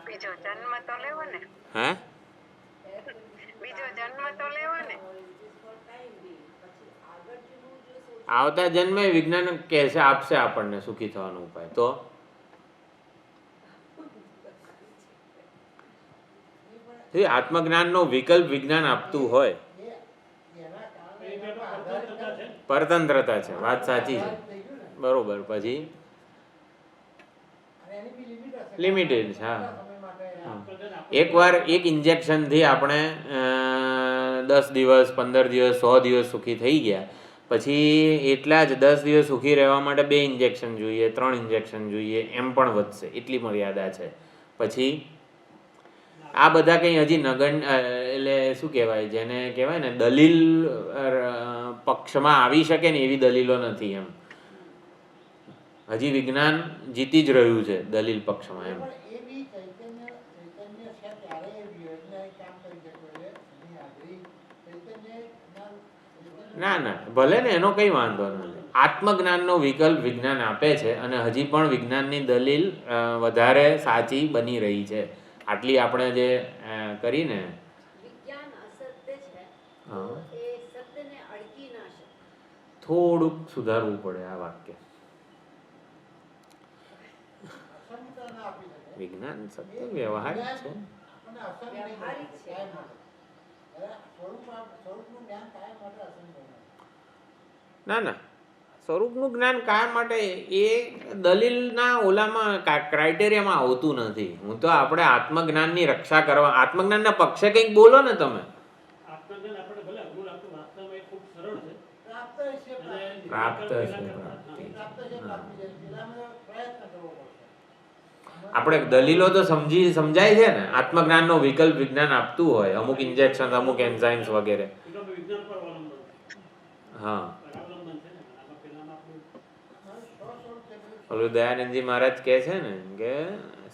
બીજો જન્મ તો લેવો ને. હે, બીજો જન્મ તો લેવો ને. આવતા જન્મે વિજ્ઞાન કહેશે, આપશે આપણને સુખી થવાનો ઉપાય. તો આત્મજ્ઞાનનો વિકલ્પ વિજ્ઞાન આપતું હોય. પરતંત્રતા છે, વાત સાચી છે, બરોબર. પછી લિમિટેડ છે. હા, એકવાર એક ઇન્જેક્શનથી આપણે 10 દિવસ 15 દિવસ 100 દિવસ સુખી થઈ ગયા. પછી એટલા જ 10 દિવસ સુખી રહેવા માટે 2 ઇન્જેક્શન જોઈએ, 3 ઇન્જેક્શન જોઈએ, એમ પણ વધશે. એટલી મર્યાદા છે. પછી આ બધા કંઈ હજી એટલે શું કહેવાય, જેને કહેવાય ને દલીલ પક્ષમાં આવી શકે ને એવી દલીલો નથી. એમ હજી વિજ્ઞાન જીતી જ રહ્યું છે દલીલ પક્ષમાં. એમ એ બી ચૈતન્ય ના ના, ભલે ને, એનો કંઈ વાંધો નથી. આત્મજ્ઞાનનો વિકલ્પ વિજ્ઞાન આપે છે અને હજી પણ વિજ્ઞાનની દલીલ વધારે સાચી બની રહી છે. આટલી આપણે જે કરીને વિજ્ઞાન અસત્ય છે તો એ સત્યને અડકી ના શકે. થોડુંક સુધારવું પડે આ વાક્ય. અસંગતા ના આપી શકે. વિજ્ઞાન સત્ય વ્યવહારિક છે. આપણને અસંગ નહીં વ્યવહારિક કરે, છે. કાયમ માટે. સ્વરૂપનું જ્ઞાન કાયમ માટે અસંગ બને. ના ના, સ્વરૂપનું જ્ઞાન કાયમ માટે એ દલીલના ઓલામાં ક્રાઇટેરિયામાં આવતું નથી. હું તો આપણે આત્મજ્ઞાનની રક્ષા કરવા, આત્મજ્ઞાનના પક્ષે કંઈક બોલો ને તમે. આત્મજ્ઞાન આપણે ભલે અઘરું લાગતું, વાસ્તવમાં એ ખૂબ સરળ છે. પ્રાપ્ત છે અને પ્રાપ્ત છે, પ્રાપ્તિ. પ્રાપ્ત છે પ્રાપ્તિ છે. પેલામાં પ્રયત્ન કરવો પડશે. આપણે દલીલો તો સમજાય છે ને. આત્મજ્ઞાનનો વિકલ્પ વિજ્ઞાન આપતું હોય, અમુક ઇન્જેક્શન, અમુક એન્ઝાઇમ્સ વગેરે. એ તો આપણે વિજ્ઞાન પર અવલંબન છે. હા, અવલંબન છે ને. આમાં પેલામાં આપણું ઓલું દયાનંદજી મહારાજ કહે છે ને કે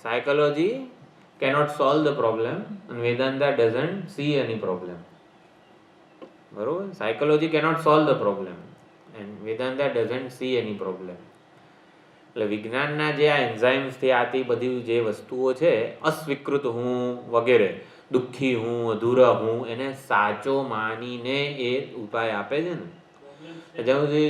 psychology cannot solve the problem અને Vedanta doesn't see any problem. બરોબર? Psychology cannot solve the problem and Vedanta doesn't see any problem. એટલે વિજ્ઞાનના જે આ એન્ઝાઇમ્સથી આતી બધી જે વસ્તુઓ છે, અસ્વીકૃત હું વગેરે, દુઃખી હું, અધૂરા હું, એને સાચો માનીને એ ઉપાય આપે છે ને. જ્યાં સુધી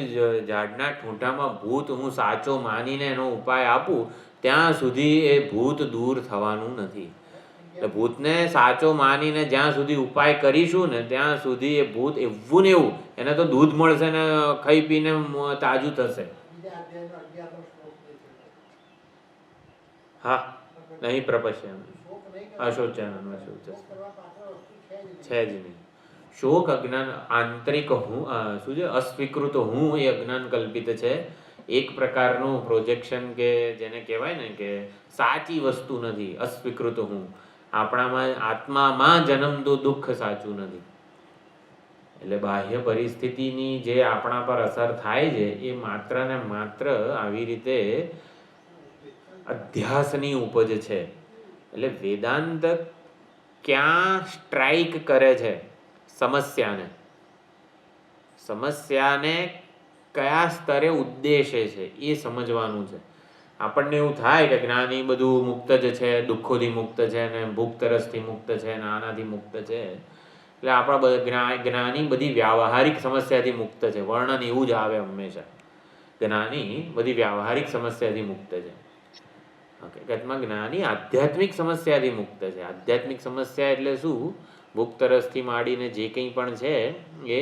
ઝાડના ઠૂંઠામાં ભૂત હું સાચો માનીને એનો ઉપાય આપું ત્યાં સુધી એ ભૂત દૂર થવાનું નથી. એટલે ભૂતને સાચો માનીને જ્યાં સુધી ઉપાય કરીશું ને ત્યાં સુધી એ ભૂત એવું ને એવું, એને તો દૂધ મળશે ને ખાઈ પીને તાજું થશે. બીજા અધ્યાયનો 11મો શ્લોક જે છે. હા, નહીં પ્રપશ્યમ શોક નહીં કરે. અશોચન શોક કરવા પાછળ વસ્તુ છે જ નહીં. છે જ નહીં. શોક અજ્ઞાન, આંતરિક હું શું છે, અસ્વીકૃત હું એ અજ્ઞાન કલ્પિત છે. એક પ્રકારનું પ્રોજેક્શન કે જેને કહેવાય ને કે સાચી વસ્તુ નથી અસ્વીકૃત હું. આપણામાં આત્મામાં જન્મતું દુઃખ સાચું નથી. એટલે બાહ્ય પરિસ્થિતિની જે આપણા પર અસર થાય છે એ માત્ર ને માત્ર આવી રીતે અધ્યાસની ઉપજ છે. એટલે વેદાંત ક્યાં સ્ટ્રાઇક કરે છે સમસ્યાને કયા સ્તરે ઉદ્દેશે છે એ સમજવાનું છે. આપણને એવું થાય કે જ્ઞાની બધું મુક્ત જ છે, દુઃખોથી મુક્ત છે ને ભૂખ તરસથી મુક્ત છે ને આનાથી મુક્ત છે. એટલે આપણા જ્ઞાની બધી વ્યાવહારિક સમસ્યાથી મુક્ત છે. વર્ણન એવું જ આવે હંમેશા, જ્ઞાની બધી વ્યાવહારિક સમસ્યાથી મુક્ત છે. હકીકતમાં જ્ઞાની આધ્યાત્મિક સમસ્યાથી મુક્ત છે. આધ્યાત્મિક સમસ્યા એટલે શું? ભૂખ તરસથી માંડીને જે કંઈ પણ છે એ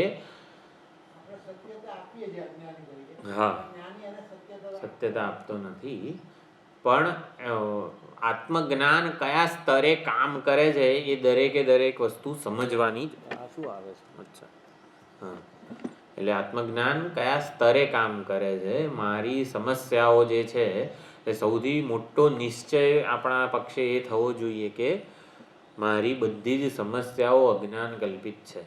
આપણે સત્યતા આપીએ છીએ અજ્ઞાની તરીકે. હા, જ્ઞાની એને સત્યતા સત્યતા આપતો નથી. પણ આત્મજ્ઞાન કયા સ્તરે કામ કરે છે એ દરેકે દરેક વસ્તુ સમજવાની. શું આવે છે? અચ્છા, હા. એટલે આત્મજ્ઞાન કયા સ્તરે કામ કરે છે, મારી સમસ્યાઓ જે છે એ સૌથી મોટો નિશ્ચય આપણા પક્ષે એ થવો જોઈએ કે મારી બધી જ સમસ્યાઓ અજ્ઞાન કલ્પિત છે.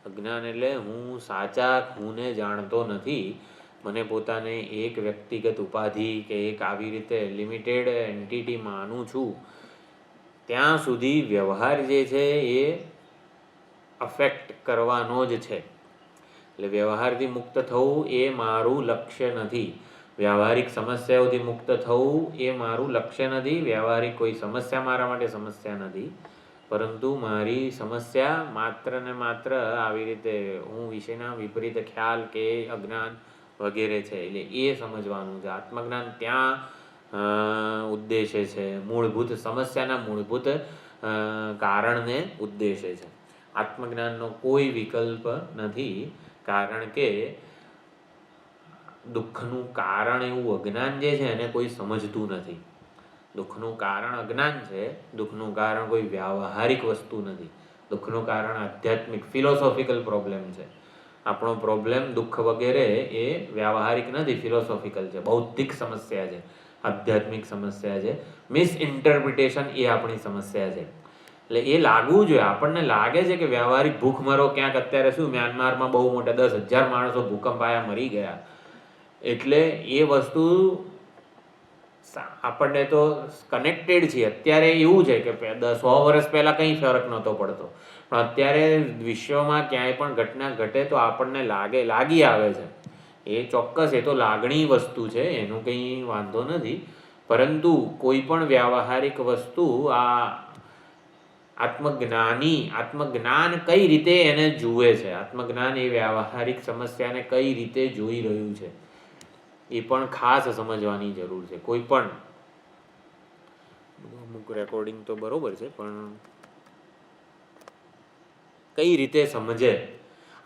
અજ્ઞાન એટલે હું સાચા હુંને જાણતો નથી. મને પોતાને એક વ્યક્તિગત ઉપાધિ કે એક આવી રીતે લિમિટેડ એન્ટિટી માનું છું. ત્યાં સુધી વ્યવહાર જે છે એ અફેક્ટ કરવાનો જ છે. એટલે વ્યવહારથી મુક્ત થવું એ મારું લક્ષ્ય નથી. વ્યવહારિક સમસ્યાઓથી મુક્ત થવું એ મારું લક્ષ્ય નથી. વ્યવહારિક કોઈ સમસ્યા મારા માટે સમસ્યા નથી. પરંતુ મારી સમસ્યા માત્ર ને માત્ર આવી રીતે હું વિશેના વિપરીત ખ્યાલ કે અજ્ઞાન વગેરે છે. એટલે એ સમજવાનું છે. આત્મજ્ઞાન ત્યાં ઉદ્દેશે છે, મૂળભૂત સમસ્યાના મૂળભૂત કારણને ઉદ્દેશે છે. આત્મજ્ઞાનનો કોઈ વિકલ્પ નથી. કારણ કે દુઃખનું કારણ એવું અજ્ઞાન જે છે એને કોઈ સમજતું નથી. દુઃખનું કારણ અજ્ઞાન છે. દુઃખનું કારણ કોઈ વ્યાવહારિક વસ્તુ નથી. દુઃખનું કારણ આધ્યાત્મિક ફિલોસોફિકલ પ્રોબ્લેમ છે. આપણો પ્રોબ્લેમ દુઃખ વગેરે એ વ્યાવહારિક નથી, ફિલોસોફિકલ છે, બૌદ્ધિક સમસ્યા છે, આધ્યાત્મિક સમસ્યા છે. મિસઇન્ટરપ્રિટેશન એ આપણી સમસ્યા છે. એટલે એ લાગવું જોઈએ. આપણને લાગે છે કે વ્યાવહારિક ભૂખમરો ક્યાંક અત્યારે શું મ્યાનમારમાં બહુ મોટા 10,000 માણસો ભૂકંપ આયા મરી ગયા. એટલે એ વસ્તુ આપણને તો કનેક્ટેડ છીએ. અત્યારે એવું છે કે 100 વર્ષ પહેલાં કંઈ ફરક નહોતો પડતો, પણ અત્યારે વિશ્વમાં ક્યાંય પણ ઘટના ઘટે તો આપણને લાગી આવે છે. એ ચોક્કસ, એ તો લાગણી વસ્તુ છે, એનું કંઈ વાંધો નથી. પરંતુ કોઈ પણ વ્યાવહારિક વસ્તુ આ આત્મજ્ઞાન કઈ રીતે એને જુએ છે, આત્મજ્ઞાન એ વ્યાવહારિક સમસ્યાને કઈ રીતે જોઈ રહ્યું છે, એ પણ ખાસ સમજવાની જરૂર છે. કોઈ પણ અમુક રેકોર્ડિંગ તો બરોબર છે, પણ કઈ રીતે સમજે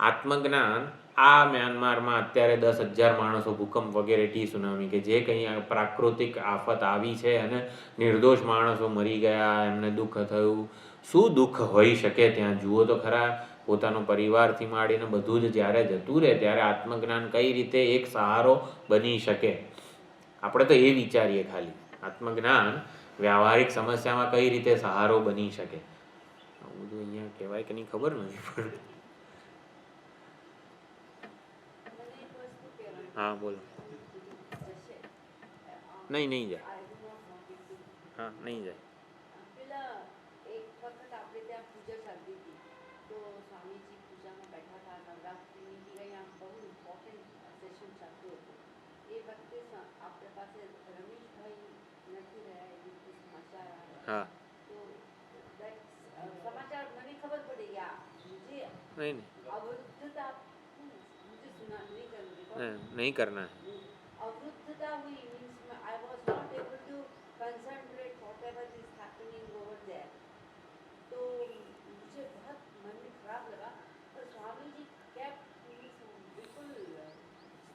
આત્મજ્ઞાન. આ મ્યાનમારમાં અત્યારે 10,000 માણસો ભૂકંપ વગેરે સુનામી કે જે કંઈ પ્રાકૃતિક આફત આવી છે અને નિર્દોષ માણસો મરી ગયા, એમને દુઃખ થયું. શું દુઃખ હોઈ શકે ત્યાં? જુઓ તો ખરા. પોતાનો પરિવારથી માંડીને બધું જ જ્યારે જતું રહે ત્યારે આત્મજ્ઞાન કઈ રીતે એક સહારો બની શકે? આપણે તો એ વિચારીએ ખાલી. આત્મજ્ઞાન વ્યાવહારિક સમસ્યામાં કઈ રીતે સહારો બની શકે? આવું બધું અહીંયા કહેવાય કે નહીં ખબર નથી પણ મને એક વસ્તુ કહેવાની હા બોલો. જશે. નહીં જાય. I do not want it to. હા, નહીં જાય. પેલા એક વખત આપણે ત્યાં પૂજા ચાલતી હતી તો સ્વામીજી પૂજામાં બેઠા હતા. નવરાત્રિની બી અહીંયા બહુ ઇમ્પોર્ટન્ટ સેશન ચાલતું હતું. એ વખતે આપણી પાસે રમેશભાઈ નથી રહ્યા એવી રીતે સમાચાર આવ્યા. હા, તો समाचार મને ખબર પડી ગયા मुझे નહીં अवरुद्धता मुझे सुना नहीं करना નહીં કરના. अवरुद्धता हुई means I was not able to concentrate whatever is happening over there. तो मुझे बहुत मन में खराब लगा. पर स्वामी जी केप्ट बिल्कुल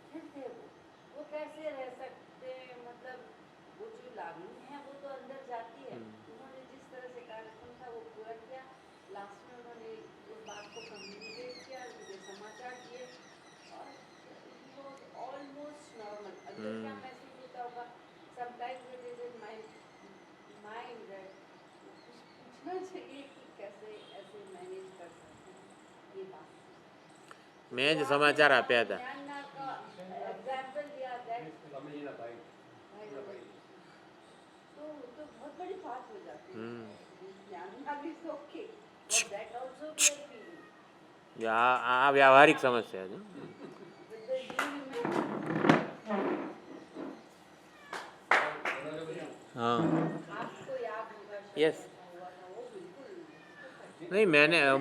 स्थिर थे. वो कैसे रह सकते हैं? मतलब वो जो लागनी है वो तो अंदर जाती है. उन्होंने जिस तरह से कार्यक्रम था वो पूरा किया. लास्ट में उन्होंने उस बात को कम्युनिकेट किया, मुझे समाचार दिए और इट वाज ऑलमोस्ट नॉर्मल. अंदर क्या महसूस होता होगा? Sometimes it is in my mind that पूछना चाहिए कि कैसे ऐसे मैनेज कर सकते हैं ये बात. મેં જ સમાચાર આપ્યા હતા. ज्ञान का एग्जाम्पल दिया दैट स्वामीजीના ભાઈ तो बहुत बड़ी बात हो जाती है. ज्ञान का भी okay but that also we are feeling આ વ્યાવહારિક સમસ્યા છે. with the human हाँ, आपको याद होगा शायद यस. हुआ था वो बिल्कुल नहीं,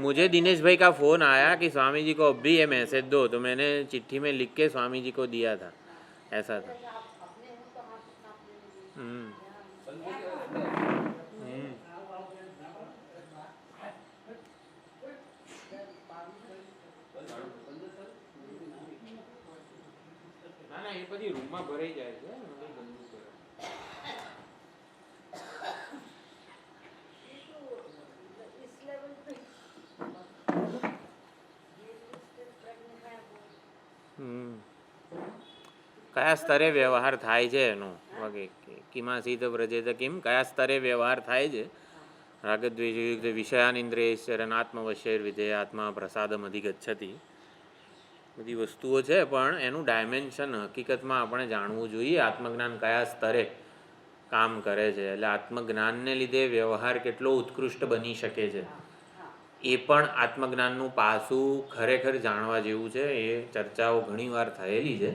मुझे दिनेश भाई का फ़ोन आया कि स्वामी जी को अब भी ये मैसेज दो, तो मैंने चिट्ठी में लिख के स्वामी जी को दिया था. ऐसा था. आप अपने हो तो आप अपने हम्म. ના ના, એ બધી રૂમમાં ભરાઈ જાય છે. इस लेवल पे ये स्टेप करने है वो કયા સ્તરે વ્યવહાર થાય છે એનો વગે કિમાસીત વ્રજેત કિમ, કયા સ્તરે વ્યવહાર થાય છે? રાગદ્વેષયુક્ત વિષયાનિંદ્રિયૈશ્ચરણાત્મવશ્યૈર વિધેયાત્મા પ્રસાદમ અધિગચ્છતિ. બધી વસ્તુઓ છે પણ એનું ડાયમેન્શન હકીકતમાં આપણે જાણવું જોઈએ. આત્મજ્ઞાન કયા સ્તરે કામ કરે છે, એટલે આત્મજ્ઞાનને લીધે વ્યવહાર કેટલો ઉત્કૃષ્ટ બની શકે છે એ પણ આત્મજ્ઞાનનું પાસું ખરેખર જાણવા જેવું છે. એ ચર્ચાઓ ઘણીવાર થયેલી છે.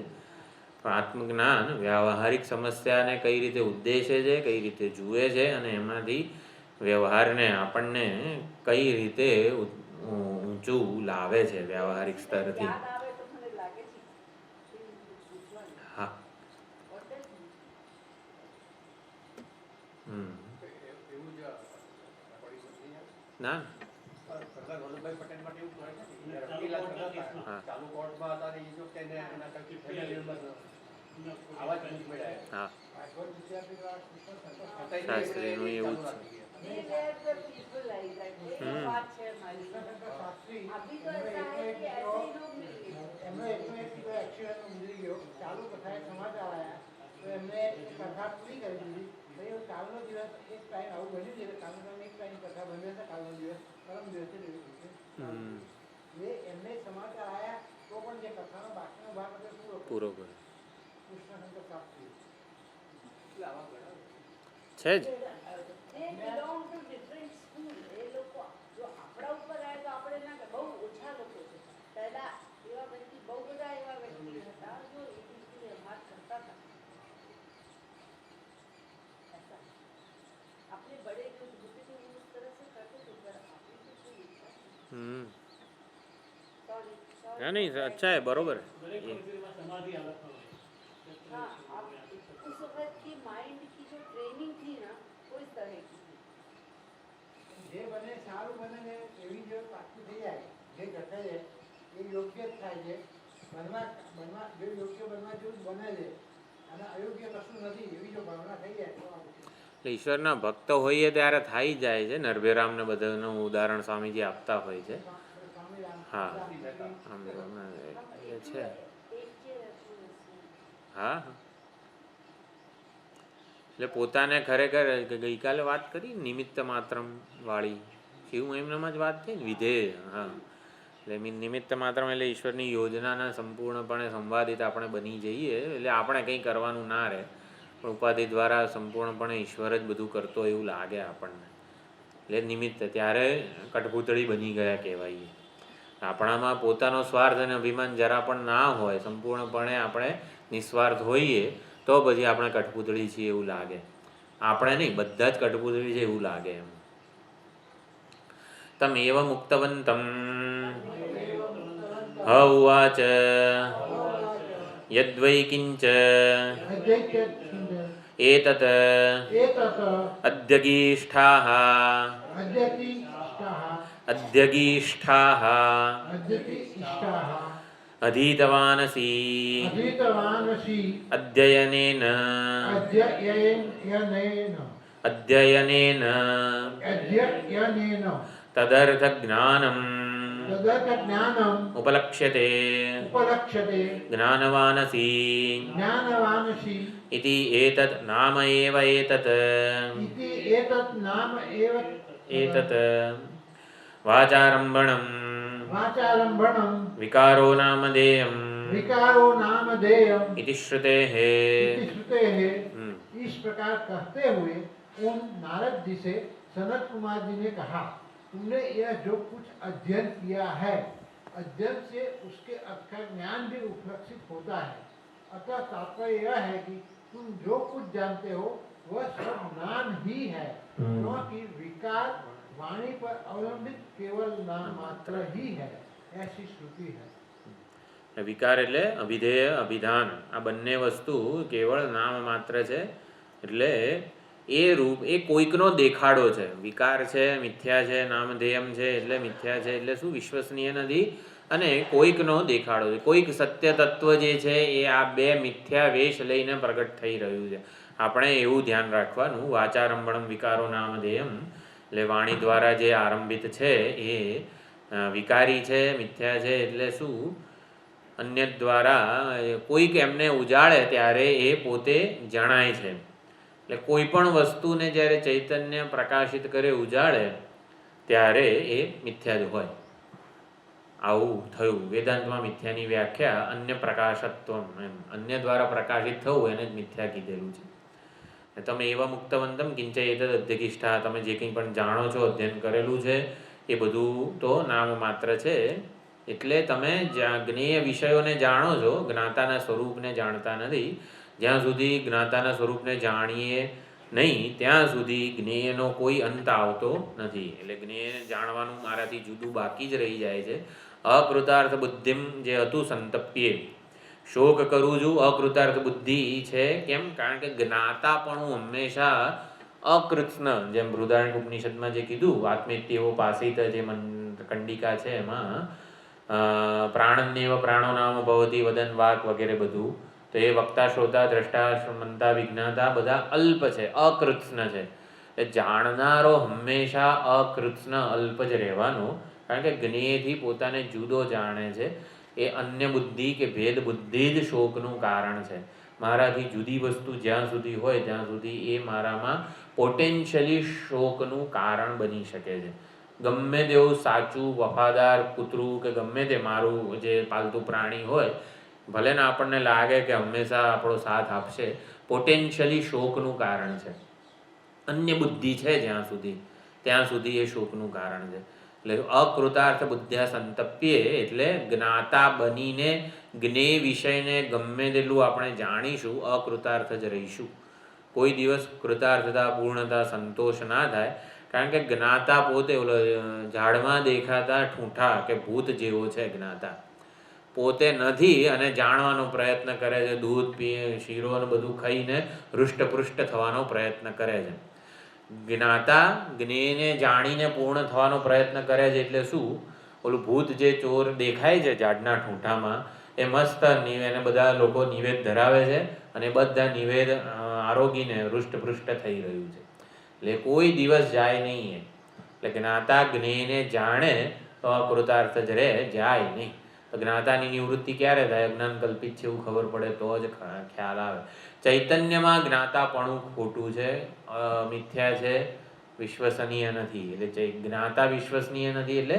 પણ આત્મજ્ઞાન વ્યાવહારિક સમસ્યાને કઈ રીતે ઉદ્દેશે છે, કઈ રીતે જુએ છે અને એમાંથી વ્યવહારને આપણને કઈ રીતે ઊંચું લાવે છે વ્યવહારિક સ્તરથી. याद आवे तो મને લાગે છે કે પૂછવાનું હા. what does it એવું જ પડી શકતી ના. સરદાર વલ્લભભાઈ પટેલ માટે એવું કહે છે ને રંગીલા સરદાર હતા, હા. ચાલુ કોર્ટમાં હતા ને એ જો કે એના કંઈક ફેમિલી મેમ્બર આવા જ મૂક મળ્યા હા, ભાગવત વિદ્યાપીઠ વાળા કૃષ્ણ સંતોષ શાસ્ત્રીનું એવું જ છે. they were the people like that. ये बात है हमारी. શાસ્ત્રી अभी तो ऐसा है कि ऐसे ही लोग मिल गए. એમનો એકનો એક એક્સિડન્ટ ગુજરી ગયો. ચાલુ કથાએ સમાચાર આવ્યા તો એમને કથા પૂરી કરી દીધી. ભાઈ કાલનો દિવસ એક ટાઈમ આવું બન્યું છે, કાલનો ટાઈમ એક ટાઈમ કથા બન્યો છે, કાલનો દિવસ પરમ દિવસે એ એમને સમાચાર આવ્યા તો પણ જે કથાનો બાકીનો ભાગ હતો પૂરો પૂરો કરે કૃષ્ણ સંતોષ શાસ્ત્રી. એટલે આવા ઘણા છે જ. They belong to different school. ये लोग को જો આપણા ઉપર આવે તો આપણે ના કે બહુ ઓછા લોકો છે. પહેલા એવા વ્યક્તિ બહુ બધા એવા વ્યક્તિ હતા जो इसकी व्यवहार करता था. ऐसा अपने बड़े जो होते थे वो उस तरह से करते थे पर आपने तो कोई इच्छा सॉरी हाँ नहीं अच्छा है बरोबर દરેક है પરિસ્થિતિમાં સમાધિ હાલતમાં હોય. हाँ आप उस वक्त की माइंड की जो ट्रेनिंग थी ना वो इस तरह की थी. જે બને સારું બને ને એવી જો પાકું થઈ જાય જે ઘટે છે એ યોગ્ય જ થાય છે. બનવા જો યોગ્ય બનવા જેવું બને છે અને અયોગ્ય કશું નથી એવી જો ભાવના થઈ જાય તો આ બધું. એટલે ઈશ્વરના ભક્ત હોઈએ ત્યારે થઈ જાય છે. નરભેરામ ને બધાનું ઉદાહરણ સ્વામીજી આપતા હોય છે. સ્વામી રામ હા. રામ એ છે एक चीज रखी હા હા એટલે પોતાને ખરેખર કે ગઈકાલે વાત કરી નિમિત્ત માત્રમ વાળી શિવ મહિમામાં જ વાત થઈ ને વિધેય. હા એટલે નિમિત્ત માત્રમ એટલે ઈશ્વરની યોજનાના સંપૂર્ણપણે સંવાદિત આપણે બની જઈએ એટલે આપણે કંઈ કરવાનું ના રહે પણ ઉપાધિ દ્વારા સંપૂર્ણપણે ઈશ્વર જ બધું કરતો એવું લાગે આપણને એટલે નિમિત્ત ત્યારે કઠપૂતળી બની ગયા કહેવાય. આપણામાં પોતાનો સ્વાર્થ અને અભિમાન જરા પણ ના હોય સંપૂર્ણપણે આપણે નિસ્વાર્થ હોઈએ તો પછી આપણે કઠપૂતળી છીએ એવું લાગે. આપણે નહીં બધા જ કઠપૂતળી છે એવું લાગે એમ. તમેવ મુક્તવંતમ હ ઉવાચ યદ્વૈ કિંચ એતત અધ્યગીષ્ઠાઃ અધીતવાનસી અધ્યયનેન તદર્થ જ્ઞાનમ ઉપલક્ષ્યતે જ્ઞાનવાનસી ઇતિ એતત નામ એવ એતત એતત વાચારંભણમ વિકારો નામધેયમ इति श्रुतेः इस प्रकार कहते हुए उन नारद जी से सनत कुमार जी ने कहा, तुमने यह जो कुछ अध्ययन किया है, अध्ययन से उसके अर्थ का ज्ञान भी उपलक्षित होता है. अतः तात्पर्य यह है कि तुम जो कुछ जानते हो वह सब नाम ही है, क्योंकि विकार वाणी पर अवलंबित केवल नाम मात्र ही है. ऐसी श्रुति है. વિકાર એટલે અભિધેય અભિધાન આ બંને વસ્તુ કેવળ નામ માત્ર છે. એટલે એ રૂપ એ કોઈકનો દેખાડો છે. વિકાર છે મિથ્યા છે, નામધેયમ છે એટલે મિથ્યા છે એટલે શું વિશ્વસનીય નથી અને કોઈકનો દેખાડો છે. કોઈક સત્ય તત્વ જે છે એ આ બે મિથ્યા વેશ લઈને પ્રગટ થઈ રહ્યું છે. આપણે એવું ધ્યાન રાખવાનું. વાચારંભણમ વિકારો નામધેયમ એટલે વાણી દ્વારા જે આરંભિત છે એ વિકારી છે, મિથ્યા છે એટલે શું અન્ય દ્વારા કોઈક એમને ઉજાડે ત્યારે એ પોતે જણાય છે. એટલે કોઈ પણ વસ્તુને જ્યારે ચૈતન્ય પ્રકાશિત કરે ઉજાડે ત્યારે એ મિથ્યા જ હોય. આવું થયું. વેદાંતમાં મિથ્યાની વ્યાખ્યા અન્ય પ્રકાશત્વમ એમ અન્ય દ્વારા પ્રકાશિત થવું એને જ મિથ્યા કીધેલું છે. તમે એવા મુક્તવંતમ કિંચ એતદ અધ્યગિષ્ઠા તમે જે કંઈ પણ જાણો છો અધ્યયન કરેલું છે એ બધું તો નામ માત્ર છે. એટલે તમે જ્ઞેય વિષયોને જાણો છો, જ્ઞાતાના સ્વરૂપને જાણતા નથી. જ્યાં સુધી જ્ઞાતાના સ્વરૂપને જાણીએ નહીં ત્યાં સુધી જ્ઞેયનો કોઈ અંત આવતો નથી. એટલે જ્ઞેય જાણવાનું મારાથી જુદું બાકી જ રહી જાય છે. અકૃતાર્થ બુદ્ધિમ જે હતું સંતપ્યે શોક કરું છું અકૃતાર્થ બુદ્ધિ છે. કેમ? કારણ કે જ્ઞાતાપણું હંમેશા અકૃત્ન જેમ બૃહદારણ્યક ઉપનિષદમાં જે કીધું આત્મેત્યેવો પાસિત જે કંડિકા છે એમાં પ્રાણન્યવ પ્રાણો નામ ભવતી વદન વાક વગેરે બધું તો એ વક્તા શ્રોતા દ્રષ્ટા મંતા વિજ્ઞાતા બધા અલ્પ છે, અકૃત્ન છે. એટલે જાણનારો હંમેશા અકૃત્ન અલ્પ જ રહેવાનો. કારણ કે જ્ઞેયથી પોતાને જુદો જાણે છે. એ અન્ય બુદ્ધિ કે ભેદ બુદ્ધિ જ શોકનું કારણ છે. મારાથી જુદી વસ્તુ જ્યાં સુધી હોય ત્યાં સુધી એ મારામાં પોટેન્શિયલી શોકનું કારણ બની શકે છે. ગમે તેવું સાચું વફાદાર કૂતરું કે ગમે તે મારું જે પાલતુ પ્રાણી હોય ભલે ને આપણને લાગે કે હંમેશા આપણો સાથ આપશે, પોટેન્શિયલી શોકનું કારણ છે. અન્ય બુદ્ધિ છે જ્યાં સુધી ત્યાં સુધી એ શોકનું કારણ છે. એટલે અકૃતાર્થ બુદ્ધ્યા સંતપ્યે એટલે જ્ઞાતા બનીને જ્ઞેય વિષયને ગમે તેટલું આપણે જાણીશું, અકૃતાર્થ જ રહીશું. કોઈ દિવસ કૃતાર્થતા, પૂર્ણતા, સંતોષ ના થાય. કારણ કે જ્ઞાતા પોતે ઓલો ઝાડમાં દેખાતા ઠૂંઠા કે ભૂત જેવો છે. જ્ઞાતા પોતે નથી અને જાણવાનો પ્રયત્ન કરે છે. દૂધ પીએ, શીરો ને બધું ખાઈને હૃષ્ટપૃષ્ટ થવાનો પ્રયત્ન કરે છે. જ્ઞાતા જ્ઞેયને જાણીને પૂર્ણ થવાનો પ્રયત્ન કરે છે. એટલે શું? ઓલું ભૂત જે ચોર દેખાય છે ઝાડના ઠૂંઠામાં, એ મસ્ત એને બધા લોકો નિવેદ ધરાવે છે અને બધા નિવેદ આરોગીને હૃષ્ટપૃષ્ટ થઈ રહ્યું છે. એટલે કોઈ દિવસ જાય નહીં. એટલે જ્ઞાતા જ્ઞેયને જાણે તો અકૃતાર્થ જ રહે, જાય નહીં. તો જ્ઞાતાની નિવૃત્તિ ક્યારે થાય? અજ્ઞાન કલ્પિત છે એવું ખબર પડે તો જ ખ્યાલ આવે. ચૈતન્યમાં જ્ઞાતાપણું ખોટું છે, મિથ્યા છે, વિશ્વસનીય નથી. એટલે જ્ઞાતા વિશ્વસનીય નથી એટલે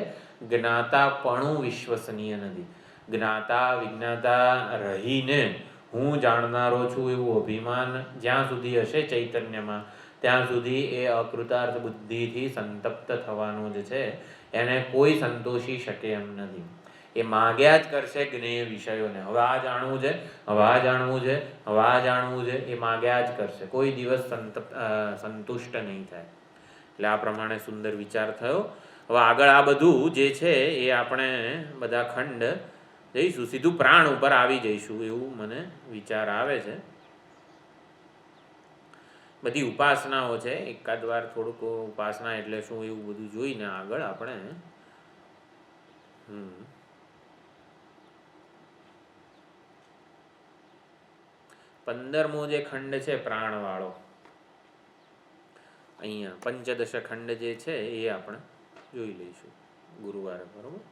જ્ઞાતાપણું વિશ્વસનીય નથી. જ્ઞાતા વિજ્ઞાતા રહીને હું જાણનારો છું એવું અભિમાન જ્યાં સુધી હશે ચૈતન્યમાં, ત્યાં સુધી એ અકૃતાર્થ બુદ્ધિથી સંતપ્ત થવાનું જ છે. એને કોઈ સંતોષી શકે એમ નથી. એ માગ્યા જ કરશે જ્ઞેય વિષયોને. હવે આ જાણવું છે, હવે આ જાણવું છે, હવે આ જાણવું છે, એ માગ્યા જ કરશે. કોઈ દિવસ સંતુષ્ટ નહીં થાય. એટલે આ પ્રમાણે સુંદર વિચાર થયો. હવે આગળ આ બધું જે છે એ આપણે બધા ખંડ જઈશું, સીધું પ્રાણ ઉપર આવી જઈશું એવું મને વિચાર આવે છે. બધી ઉપાસનાઓ છે, એકાદ વાર થોડુંક ઉપાસના એટલે શું એવું બધું જોઈને આગળ આપણે 15મો જે ખંડ છે પ્રાણવાળો, અહીંયા પંચદશ ખંડ જે છે એ આપણે જોઈ લઈશું ગુરુવારે. બરોબર.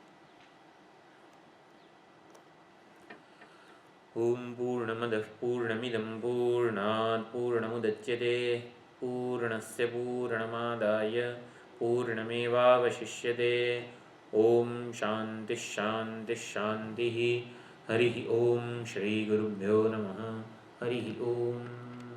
ઓમ પૂર્ણમદ પૂર્ણમિદં પૂર્ણાત પૂર્ણમુદચ્યતે પૂર્ણસ્ય પૂર્ણમાદાય પૂર્ણમેવાવશિષ્યતે. ઓમ શાંતિ શાંતિ શાંતિ. હરિ ઓમ. શ્રી ગુરુભ્યો નમઃ. હરિ ઓમ.